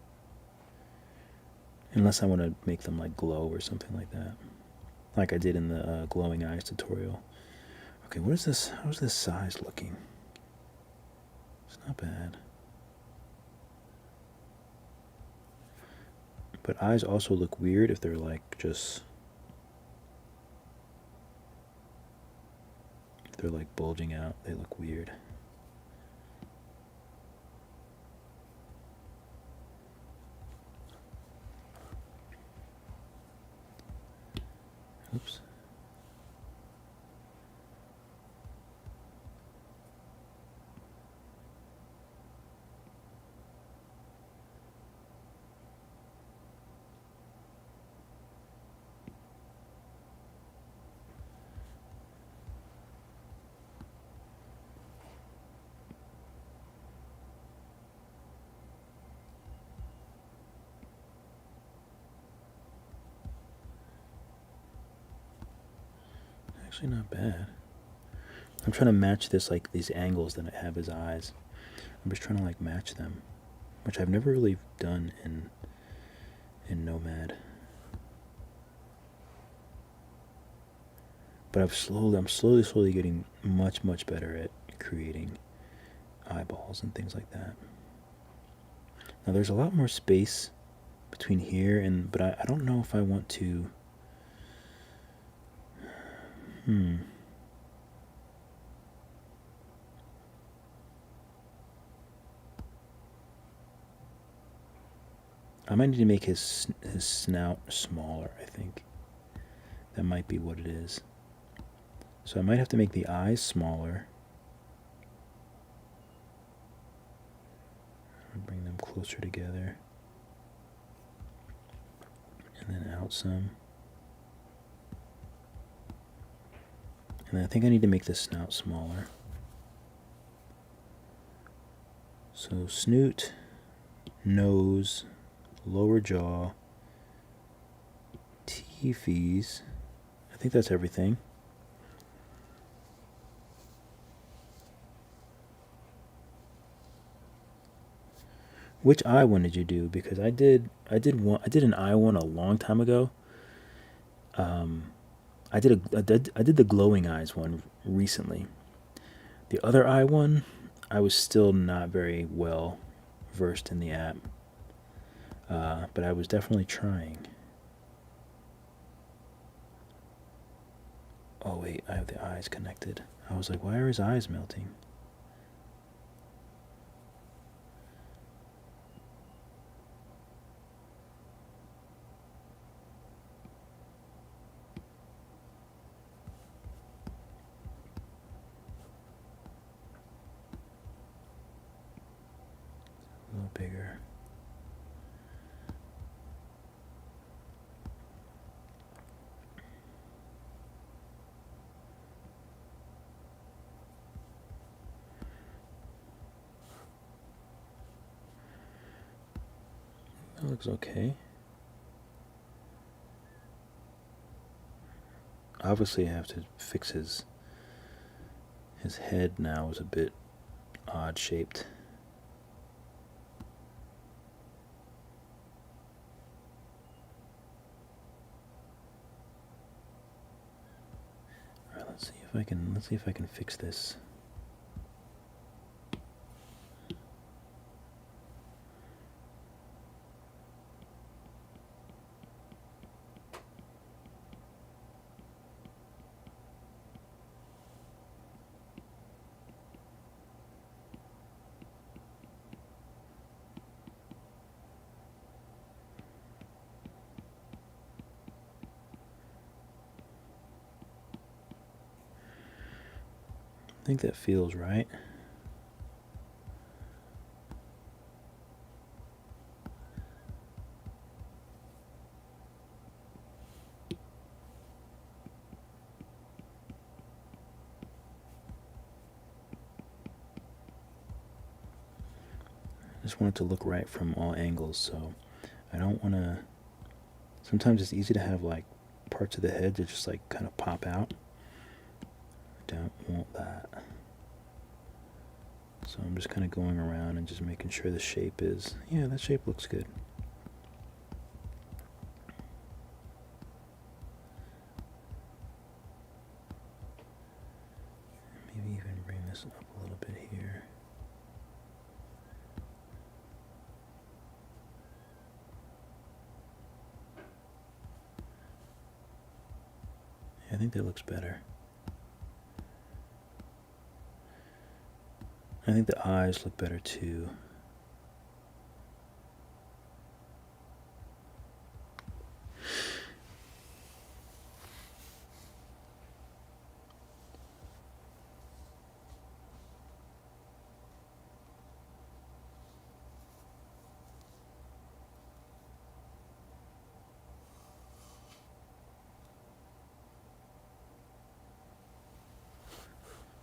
unless I want to make them like glow or something like that, like I did in the glowing eyes tutorial. Okay, what is this? How's this size looking? It's not bad. But eyes also look weird if they're like just they're like bulging out. They look weird. Oops. Actually not bad. I'm trying to match this, like these angles that I have his eyes. I'm just trying to like match them, which I've never really done in Nomad. But I'm slowly getting much better at creating eyeballs and things like that. Now there's a lot more space between here and, but I don't know if I want to. I might need to make his snout smaller, I think. That might be what it is. So I might have to make the eyes smaller. Bring them closer together. And then out some. And I think I need to make the snout smaller. So snoot, nose, lower jaw, teethies. I think that's everything. Which eye one did you do? Because I did an eye one a long time ago. I did the glowing eyes one recently. The other eye one, I was still not very well versed in the app, but I was definitely trying. Oh wait, I have the eyes connected. I was like, why are his eyes melting? A little bigger. That looks okay. Obviously I have to fix his head now is a bit odd shaped. Alright, let's see if I can fix this. I think that feels right. I just want it to look right from all angles, so I don't want to. Sometimes it's easy to have like parts of the head that just like kind of pop out. I don't want that. So I'm just kind of going around and just making sure the shape is, yeah, that shape looks good. Maybe even bring this up a little bit here. Yeah, I think that looks better. I think the eyes look better too.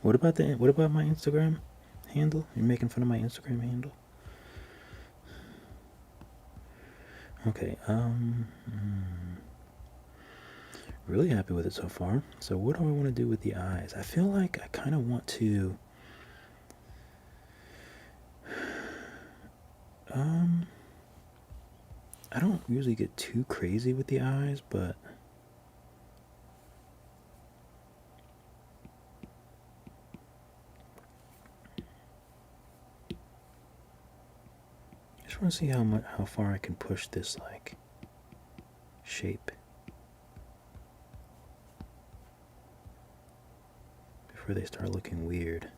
What about my Instagram handle? You're making fun of my Instagram handle? Okay, really happy with it so far. So what do I want to do with the eyes? I feel like I kind of want to I don't usually get too crazy with the eyes, but I just want to see how far I can push this like shape before they start looking weird.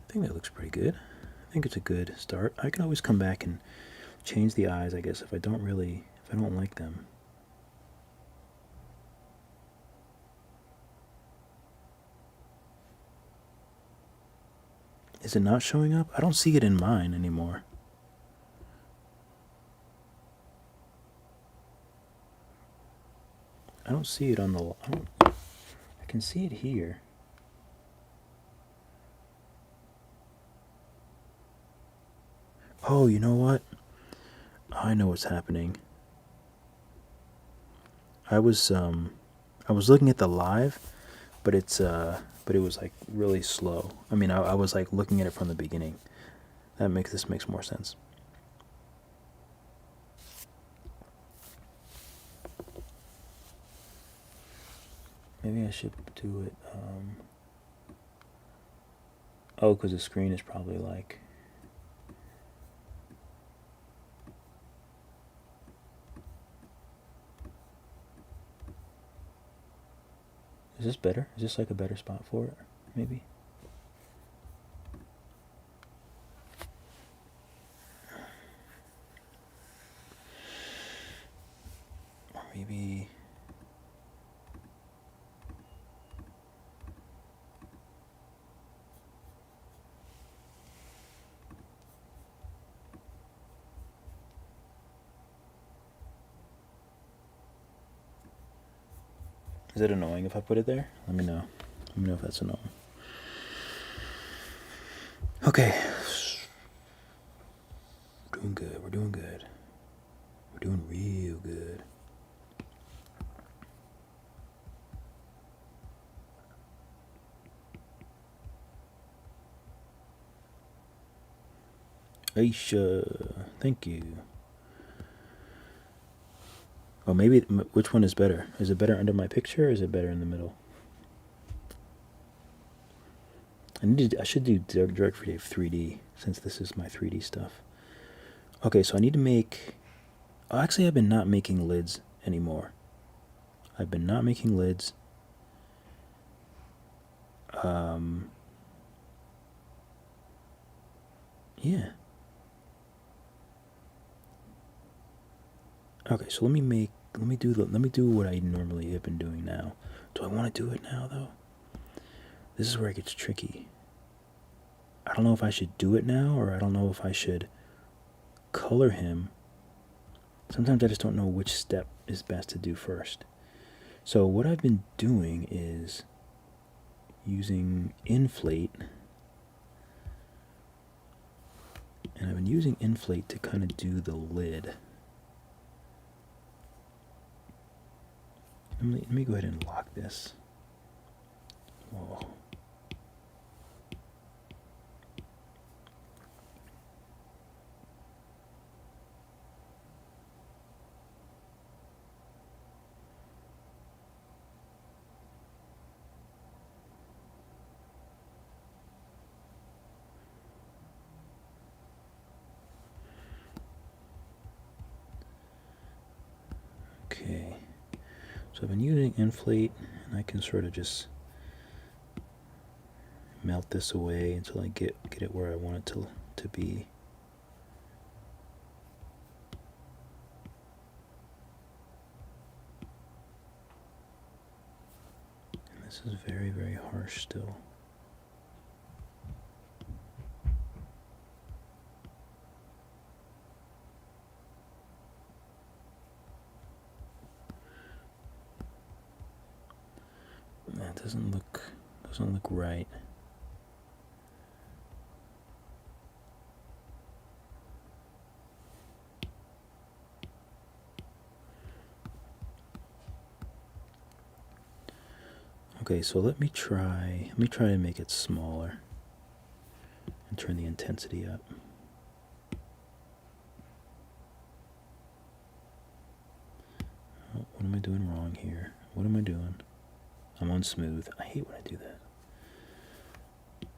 I think that looks pretty good. I think it's a good start. I can always come back and change the eyes, I guess, if I don't like them. Is it not showing up? I don't see it in mine anymore. I don't see it on the... I can see it here. Oh, you know what? I know what's happening. I was looking at the live, but it was like really slow. I mean, I was like looking at it from the beginning. This makes more sense. Maybe I should do it. Oh, because the screen is probably like... Is this better? Is this like a better spot for it? Maybe? Or maybe... Is it annoying if I put it there? Let me know. Let me know if that's annoying. Okay. We're doing good. We're doing good. We're doing real good. Aisha, thank you. Oh, maybe, which one is better? Is it better under my picture or is it better in the middle? I should do Direct Creative 3D since this is my 3D stuff. Okay, so I need to make... Oh, actually, I've been not making lids anymore. I've been not making lids. Yeah. Okay, so let me do what I normally have been doing now. Do I want to do it now though? This is where it gets tricky. I don't know if I should do it now or I don't know if I should color him. Sometimes I just don't know which step is best to do first. So what I've been doing is using Inflate. And I've been using Inflate to kind of do the lid. Let me go ahead and lock this. Whoa. Okay, so I've been using inflate, and I can sort of just melt this away until I get it where I want it to be. And this is very, very harsh still. That doesn't look right. Okay, so let me try to make it smaller and turn the intensity up. Oh, what am I doing wrong here? What am I doing? I'm on smooth. I hate when I do that.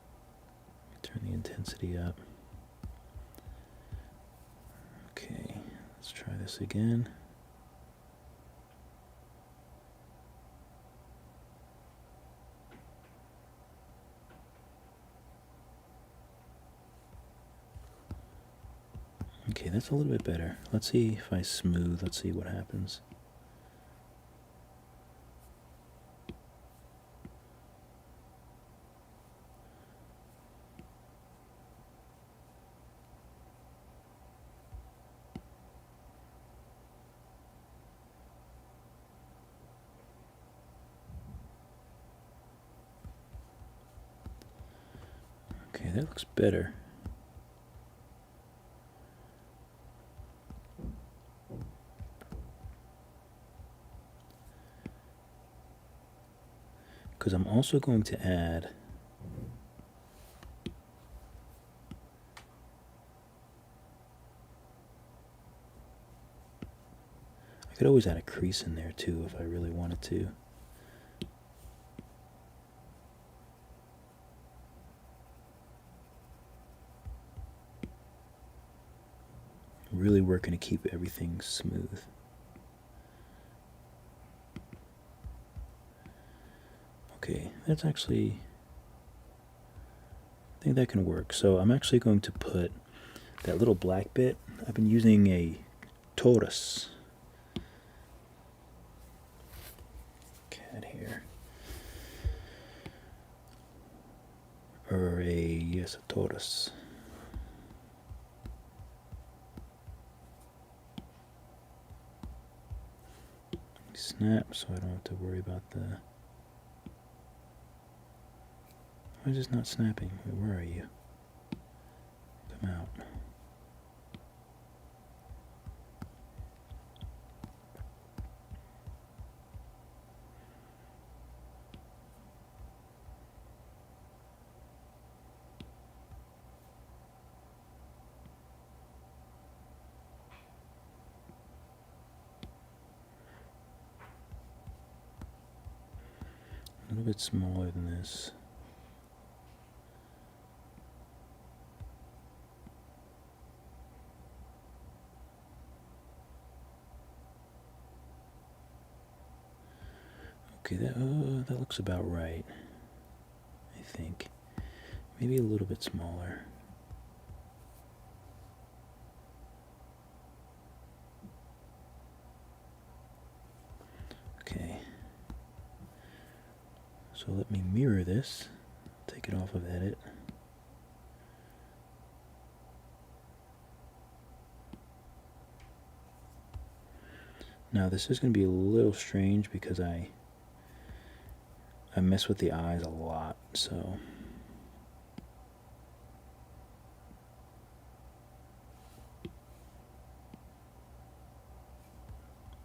Turn the intensity up. Okay, let's try this again. Okay, that's a little bit better. Let's see if I smooth. Let's see what happens. Okay, that looks better. Because I'm also going to add I could always add a crease in there too if I really wanted to. Really working to keep everything smooth. Okay, that's actually, I think that can work. So I'm actually going to put that little black bit. I've been using a Taurus cat hair, or a Taurus. Snap, so I don't have to worry about the. Why is this not snapping? Wait, where are you? Come out. A little bit smaller than this. Okay, that looks about right, I think. Maybe a little bit smaller. Okay. So let me mirror this. Take it off of edit. Now this is going to be a little strange because I mess with the eyes a lot, so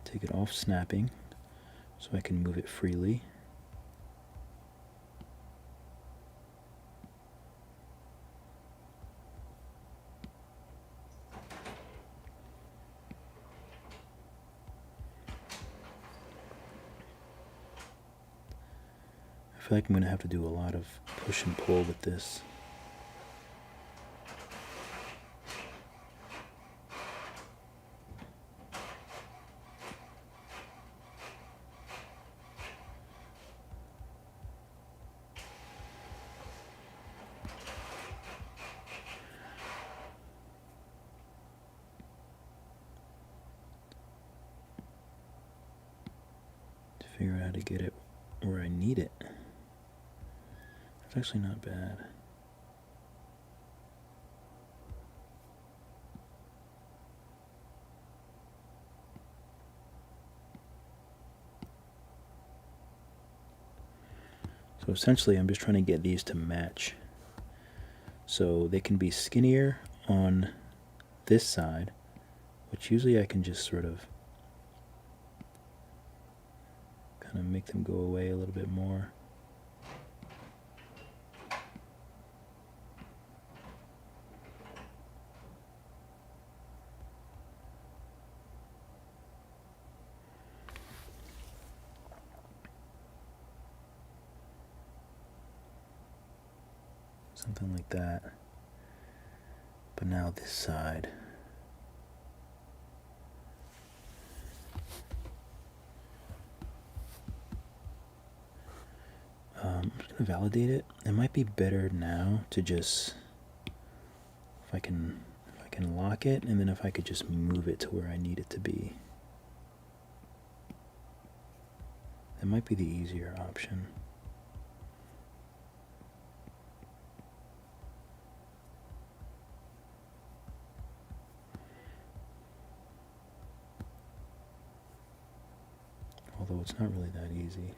take it off snapping. so I can move it freely. I feel like I'm going to have to do a lot of push and pull with this. To figure out how to get it where I need it. It's actually not bad. So essentially I'm just trying to get these to match. So they can be skinnier on this side, which usually I can just sort of kind of make them go away a little bit more. Something like that. But now this side. I'm just going to validate it. It might be better now to just, if I can lock it, and then if I could just move it to where I need it to be. That might be the easier option. Although it's not really that easy.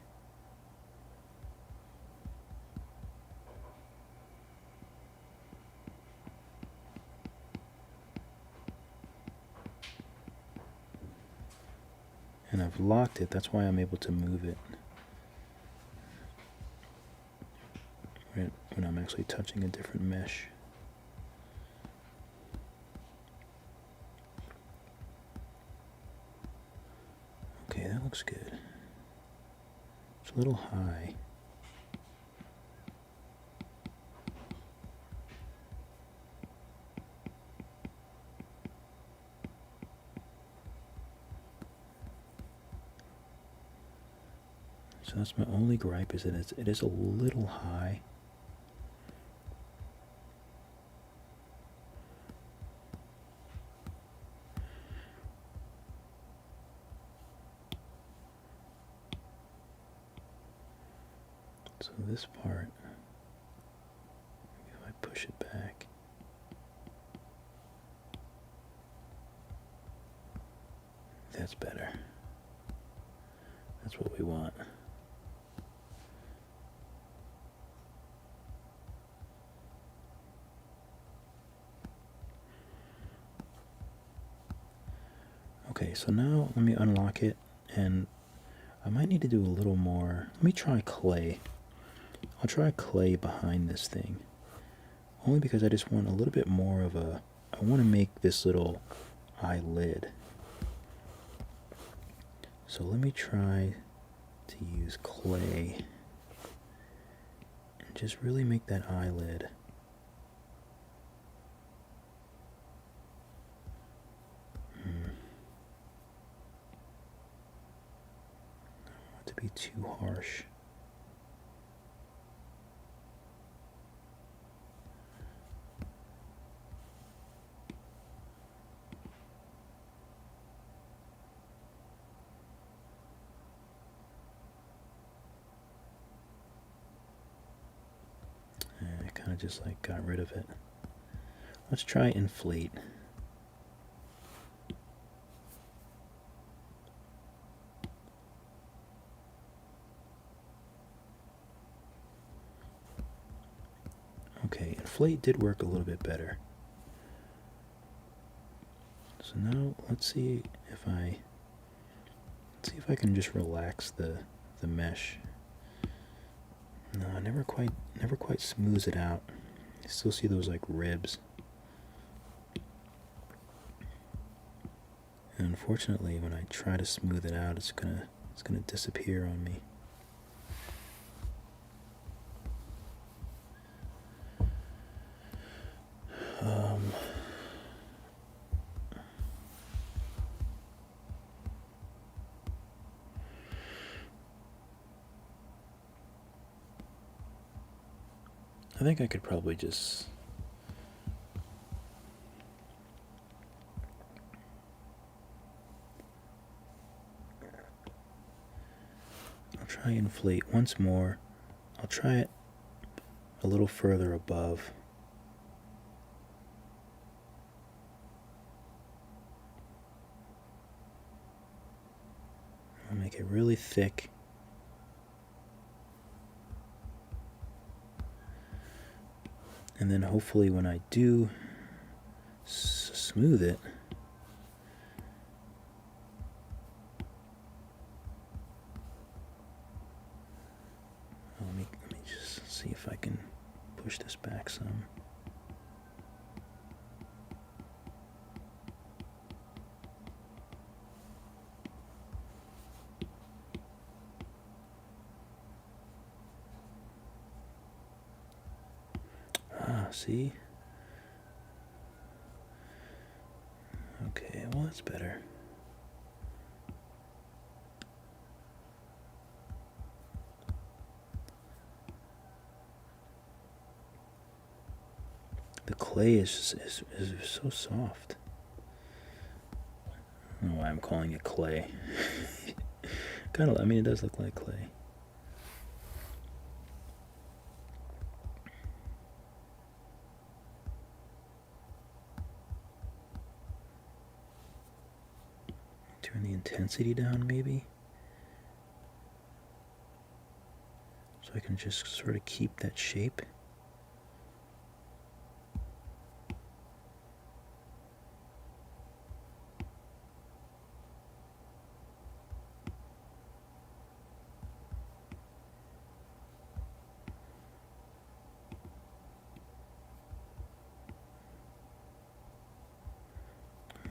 And I've locked it, that's why I'm able to move it. Right when I'm actually touching a different mesh. Okay, that looks good. It's a little high. So that's my only gripe, is that it is a little high. So this part, if I push it back, that's better. That's what we want. Okay, so now let me unlock it, and I might need to do a little more. Let me try clay. I'll try clay behind this thing. Only because I just want a little bit more of a, I want to make this little eyelid. So let me try to use clay and just really make that eyelid. I don't want it to be too harsh. I kind of just like got rid of it. Let's try inflate. Okay, inflate did work a little bit better. So now let's see if I Let's see if I can just relax the mesh. No, I never quite smooths it out. I still see those like ribs. And unfortunately, when I try to smooth it out, it's gonna disappear on me. I think I could probably just try and inflate once more. I'll try it a little further above. I'll make it really thick. And then hopefully when I do smooth it, let me just see if I can push this back some. See? Okay, well that's better. The clay is so soft. I don't know why I'm calling it clay. Kind of, I mean, it does look like clay. Turn the intensity down maybe, so I can just sort of keep that shape.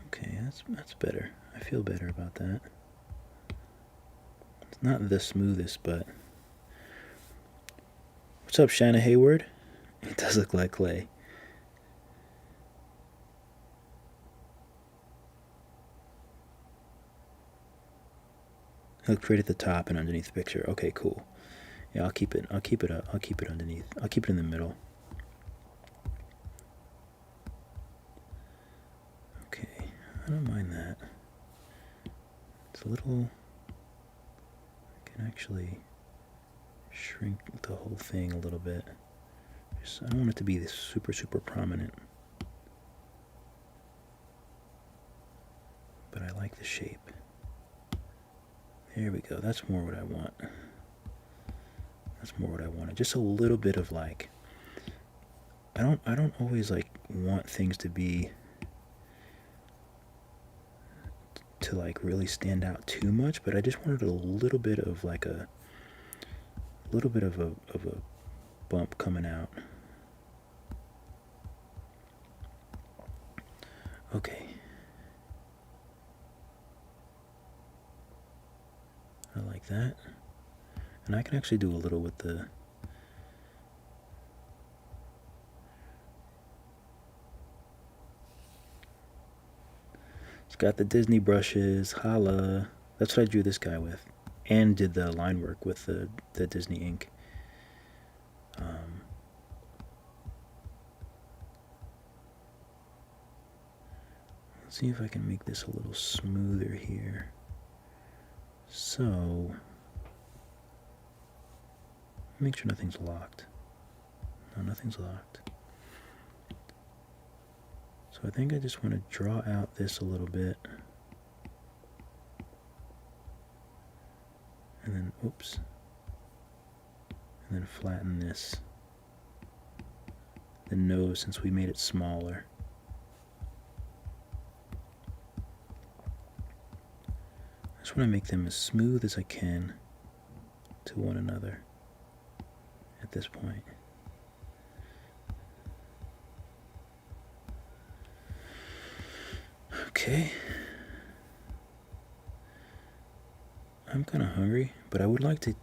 Okay, that's better. I feel better about that. It's not the smoothest, but what's up, Shanna Hayward? It does look like clay. It looked right at the top and underneath the picture. Okay, cool. Yeah, I'll keep it underneath. I'll keep it in the middle. Okay, I don't mind that. It's a little. I can actually shrink the whole thing a little bit. I don't want it to be super prominent, but I like the shape. There we go. That's more what I want. That's more what I wanted. Just a little bit of like. I don't always like want things to be to like really stand out too much, but I just wanted a little bit of like a little bit of a bump coming out. Okay. I like that. And I can actually do a little with the it's got the Disney brushes, holla. That's what I drew this guy with. And did the line work with the Disney ink. Let's see if I can make this a little smoother here. So, make sure nothing's locked. No, nothing's locked. So I think I just want to draw out this a little bit. And then, oops. And then flatten this. The nose, since we made it smaller. I just want to make them as smooth as I can to one another at this point. Okay. I'm kind of hungry, but I would like to...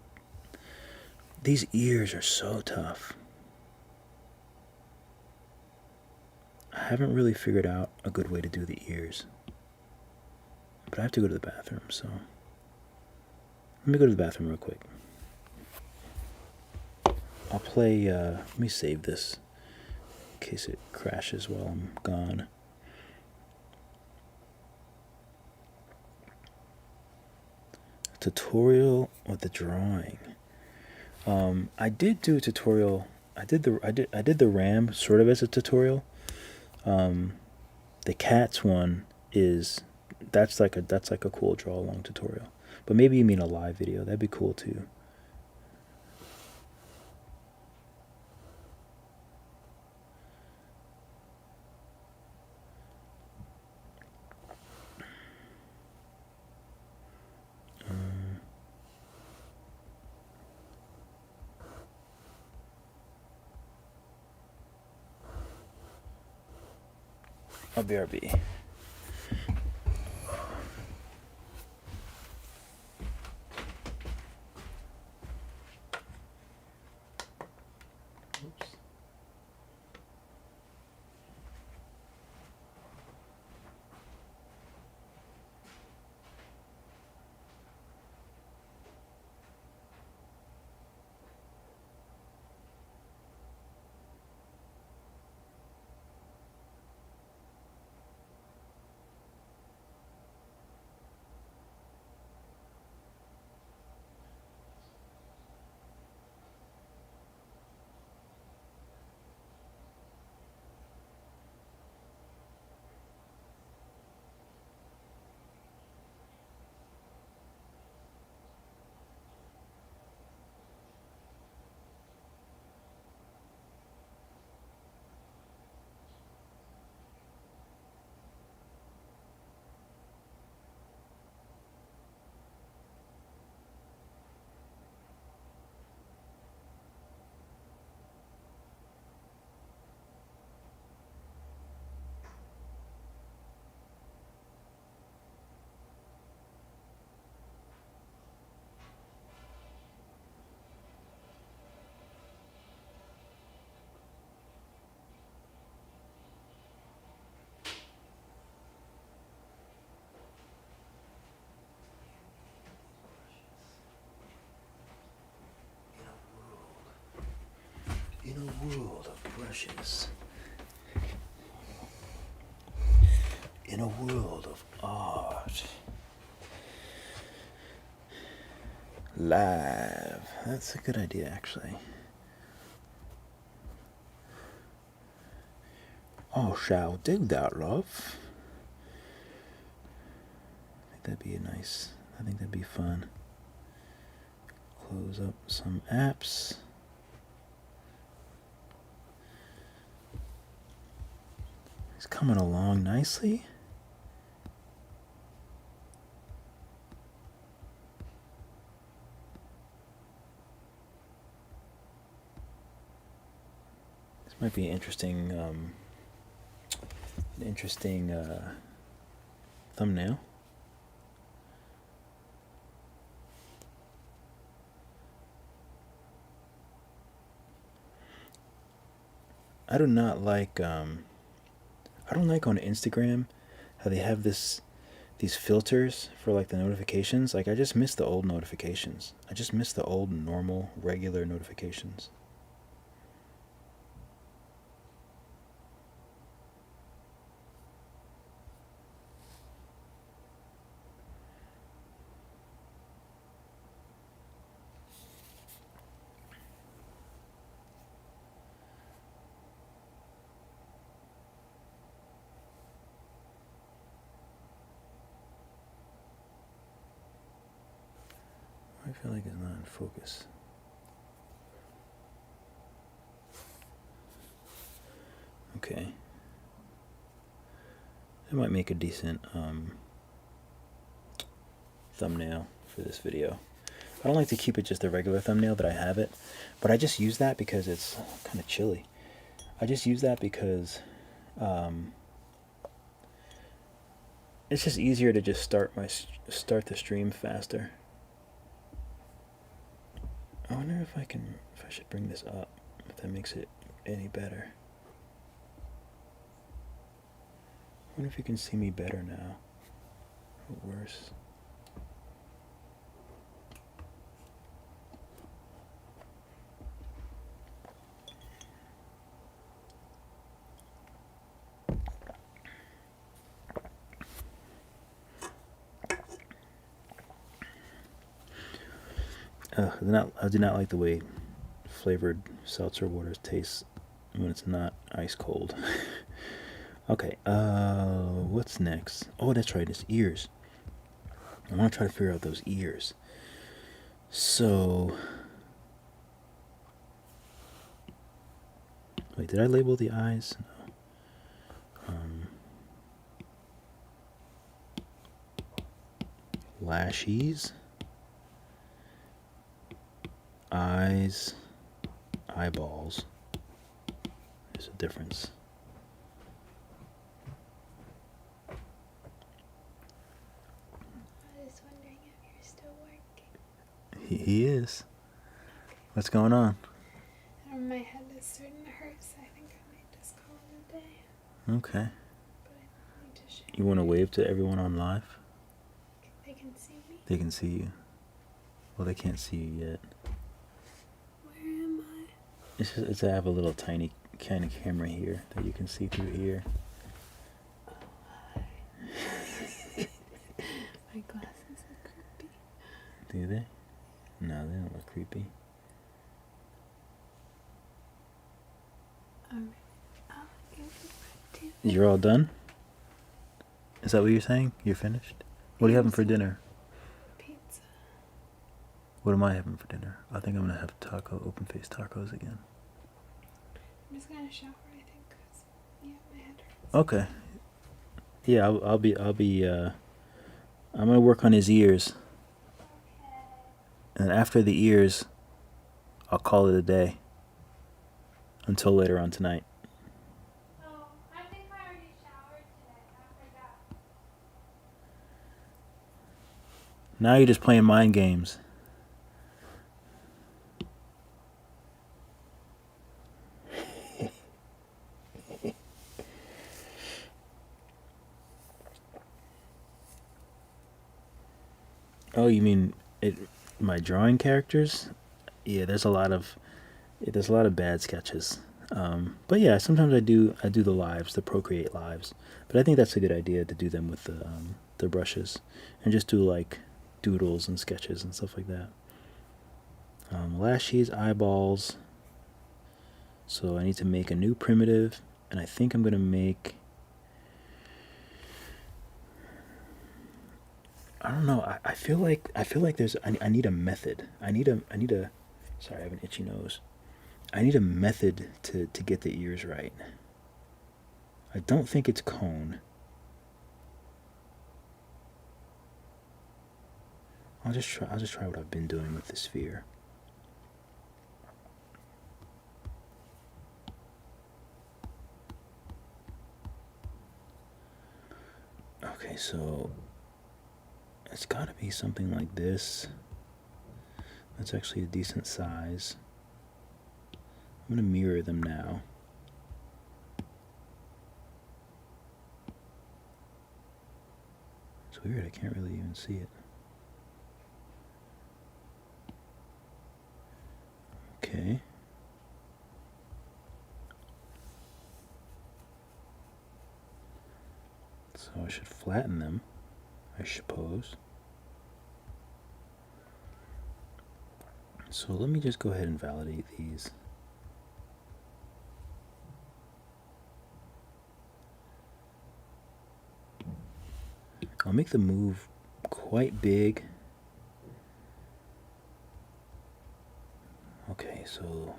These ears are so tough. I haven't really figured out a good way to do the ears. But I have to go to the bathroom, so... Let me go to the bathroom real quick. I'll play... let me save this in case it crashes while I'm gone. Tutorial with the drawing. I did do a tutorial. I did the ram sort of as a tutorial. The cats one is that's like a cool draw along tutorial. But maybe you mean a live video. That'd be cool too. I'll BRB. In a world of brushes, in a world of art, live. That's a good idea, actually. Oh, shall do that, love. I think that'd be I think that'd be fun. Close up some apps. It's coming along nicely. This might be an interesting thumbnail. I do not like I don't like on Instagram how they have these filters for like the notifications. Like I just miss the old notifications. I just miss the old normal regular notifications. I feel like it's not in focus. Okay. That might make a decent thumbnail for this video. I don't like to keep it just a regular thumbnail that I have it, but I just use that because it's kind of chilly. I just use that because it's just easier to just start the stream faster. I wonder if I should bring this up, if that makes it any better. I wonder if you can see me better now, or worse. I do not like the way flavored seltzer waters taste when it's not ice cold. Okay, what's next? Oh, that's right, it's ears. I want to try to figure out those ears. So, wait, did I label the eyes? No. Lashes, eyes, eyeballs. There's a difference. I was wondering if you're still working. He is. What's going on? My head is starting to hurt, so I think I might just call it a day. Okay. But I need to share. You want to wave to everyone on live? They can see me. They can see you. Well, they can't see you yet. Where am I? It's I have a little tiny kind of camera here that you can see through here. Oh, hi. My glasses are creepy. Do they? No, they don't look creepy. Alright. I'll give it back to you. You're all done? Is that what you're saying? You're finished? What are you having for dinner? Pizza. What am I having for dinner? I think I'm gonna have open-faced tacos again. I'm just gonna shower, I think, because, yeah, my head hurts. Okay. Yeah, I'm gonna work on his ears. Okay. And after the ears, I'll call it a day. Until later on tonight. Oh, I think I already showered today. I forgot. Now you're just playing mind games. Oh, you mean my drawing characters? Yeah, there's a lot of bad sketches. But yeah, sometimes I do the lives, the Procreate lives. But I think that's a good idea to do them with the brushes and just do like doodles and sketches and stuff like that. Lashes, eyeballs. So I need to make a new primitive, and I think I'm gonna make. I don't know. I feel like there's. I need a method. I need a. Sorry, I have an itchy nose. I need a method to get the ears right. I don't think it's cone. I'll just try what I've been doing with the sphere. Okay, so it's got to be something like this. That's actually a decent size. I'm going to mirror them now. It's weird, I can't really even see it. Okay. So I should flatten them, I suppose. So let me just go ahead and validate these. I'll make the move quite big. Okay, so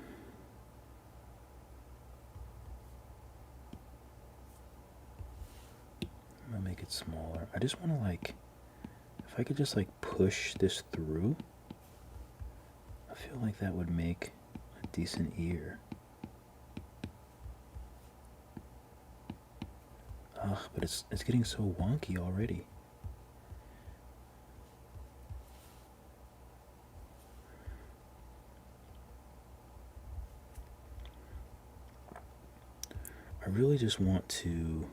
I'm gonna make it smaller. I just want to, like, if If I could just like push this through, I feel like that would make a decent ear. Ugh, but it's getting so wonky already. I really just want to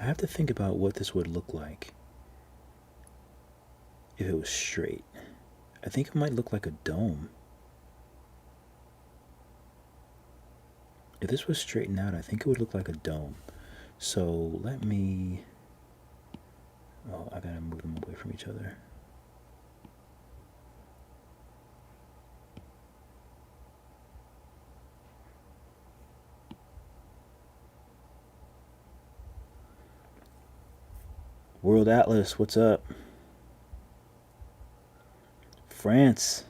I have to think about what this would look like if it was straight. I think it might look like a dome. If this was straightened out, I think it would look like a dome. So let me... Oh, I gotta move them away from each other. World Atlas, what's up? France.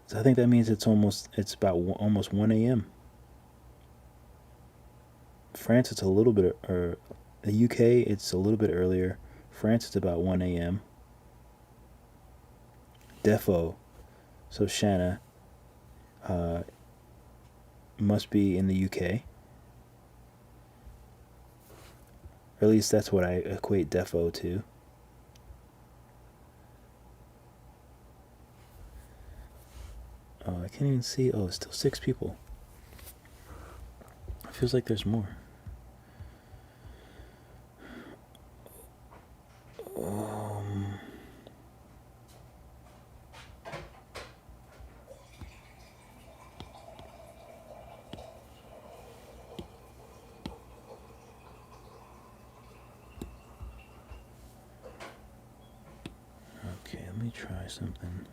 So I think that means it's about almost 1 a.m. France, it's a little bit, or the UK, it's a little bit earlier. France, it's about 1 a.m. Defo, so Shanna, must be in the UK. Or at least that's what I equate Defo to. I can't even see. Oh, it's still 6 people. It feels like there's more. Okay, let me try something.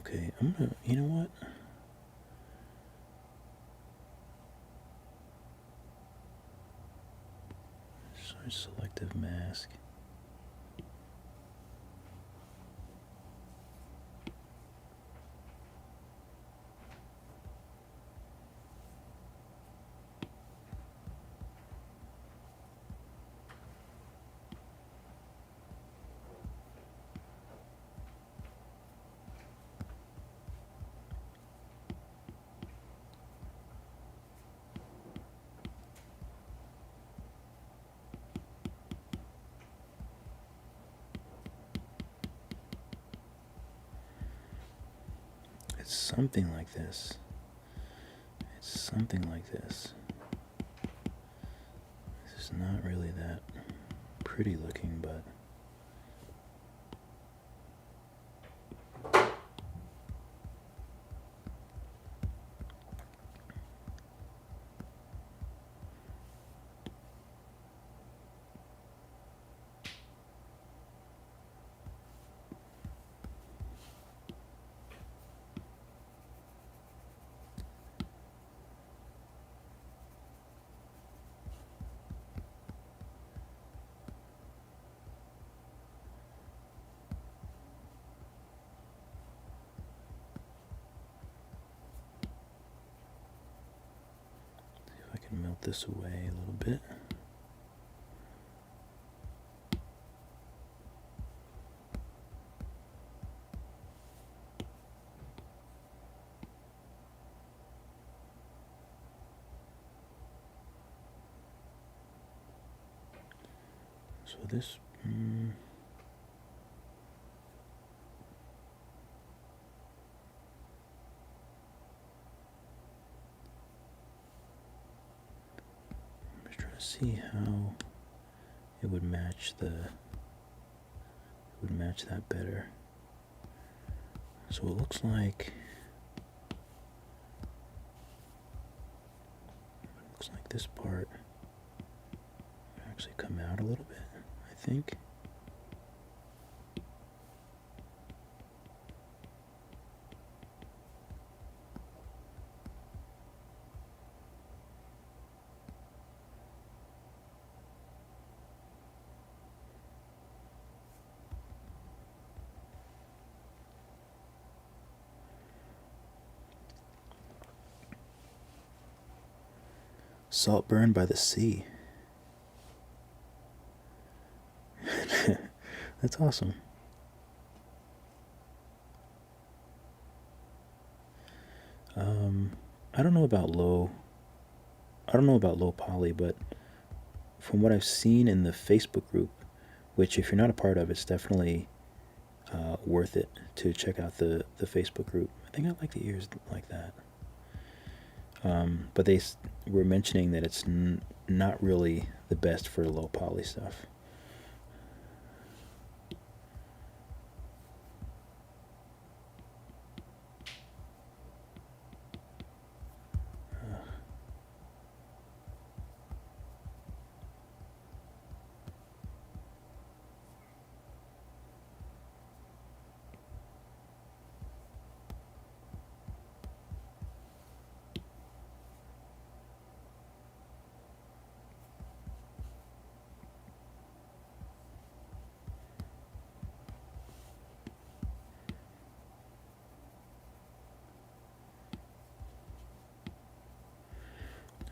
Okay, I'm gonna, you know what? Sorry, selective mask. It's something like this. It's something like this. This is not really that pretty looking, but I can melt this away a little bit. So this, I'm just trying to see how it would match that better. So it looks like this part actually come out a little bit, I think. Saltburn by the sea. That's awesome. I don't know about low. I don't know about low poly, but from what I've seen in the Facebook group, which if you're not a part of, it's definitely worth it to check out the Facebook group. I think I like the ears like that. But they were mentioning that it's not really the best for low poly stuff.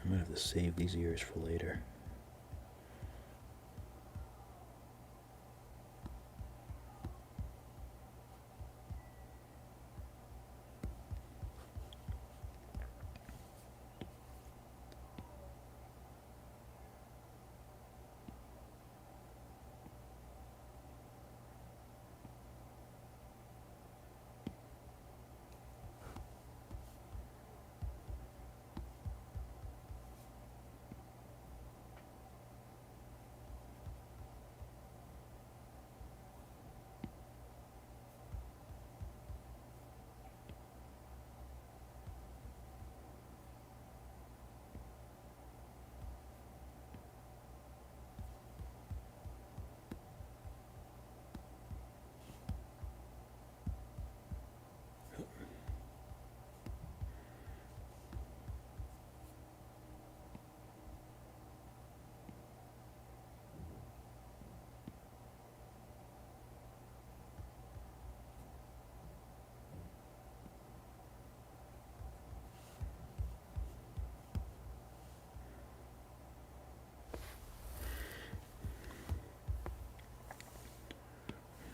I'm gonna have to save these ears for later.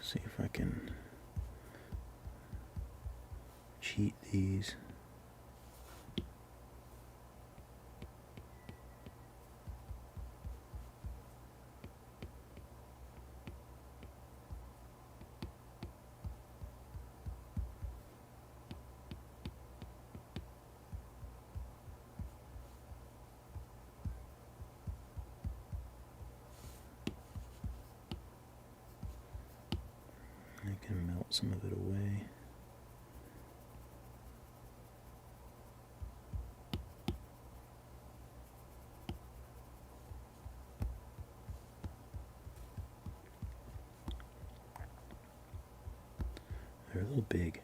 See if I can cheat these. I can melt some of it away. They're a little big.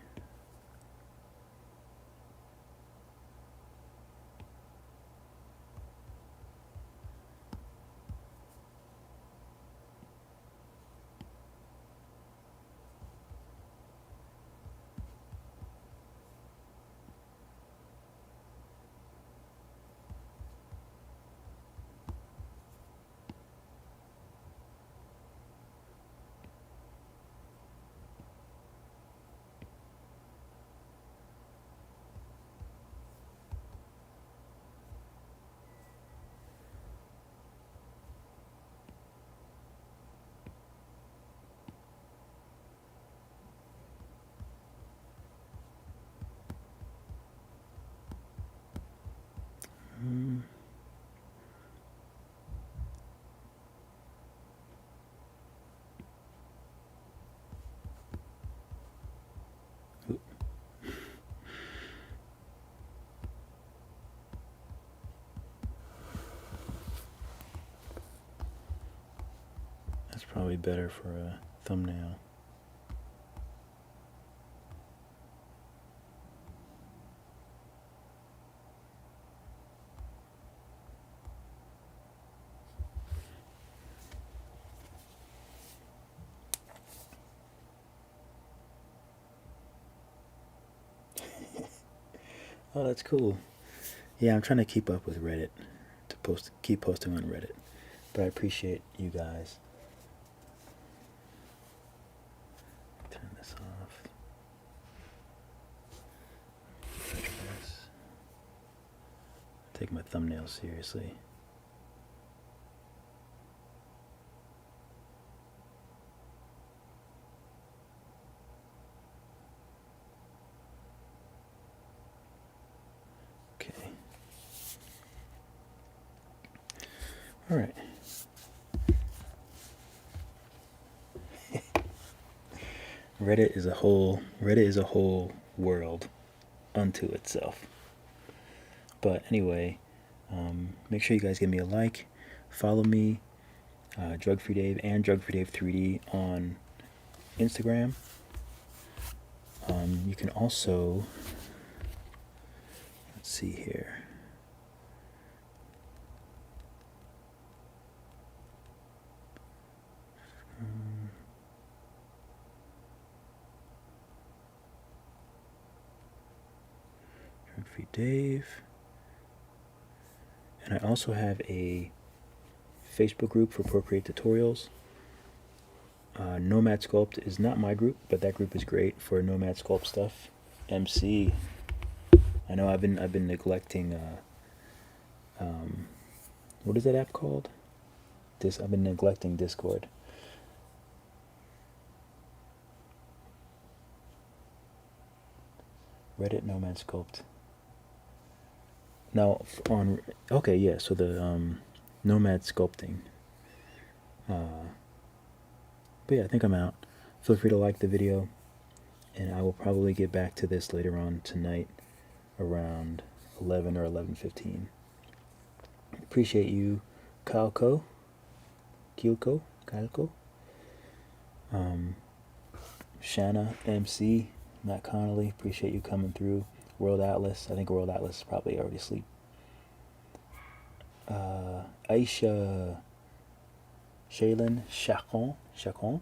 probably better for a thumbnail. Oh, that's cool. Yeah, I'm trying to keep up with Reddit to keep posting on Reddit. But I appreciate you guys. Turn this off. Take my thumbnails seriously. Okay. All right. Reddit is a whole world unto itself. But anyway, make sure you guys give me a like, follow me, Drug Free Dave and Drug Free Dave 3D on Instagram. You can also, let's see here. Drug Free Dave. And I also have a Facebook group for Procreate tutorials. Nomad Sculpt is not my group, but that group is great for Nomad Sculpt stuff. MC. I know I've been neglecting. What is that app called? I've been neglecting Discord. Reddit Nomad Sculpt. Now okay, yeah. So the Nomad Sculpting. But yeah, I think I'm out. Feel free to like the video, and I will probably get back to this later on tonight around 11 or 11:15. Appreciate you, Kyleco. Shanna, MC, Matt Connolly, appreciate you coming through. World Atlas, I think World Atlas is probably already asleep. Aisha, Shaylin, Chacon,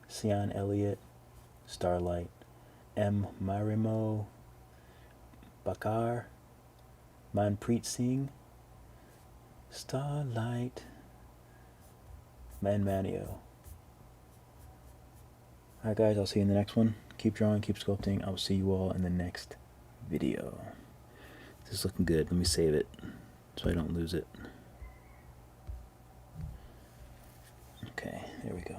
Sian Elliott, Starlight, M. Marimo, Bakar, Manpreet Singh, Starlight, Manio. Alright guys, I'll see you in the next one. Keep drawing, keep sculpting. I'll see you all in the next video. This is looking good. Let me save it so I don't lose it. Okay, there we go.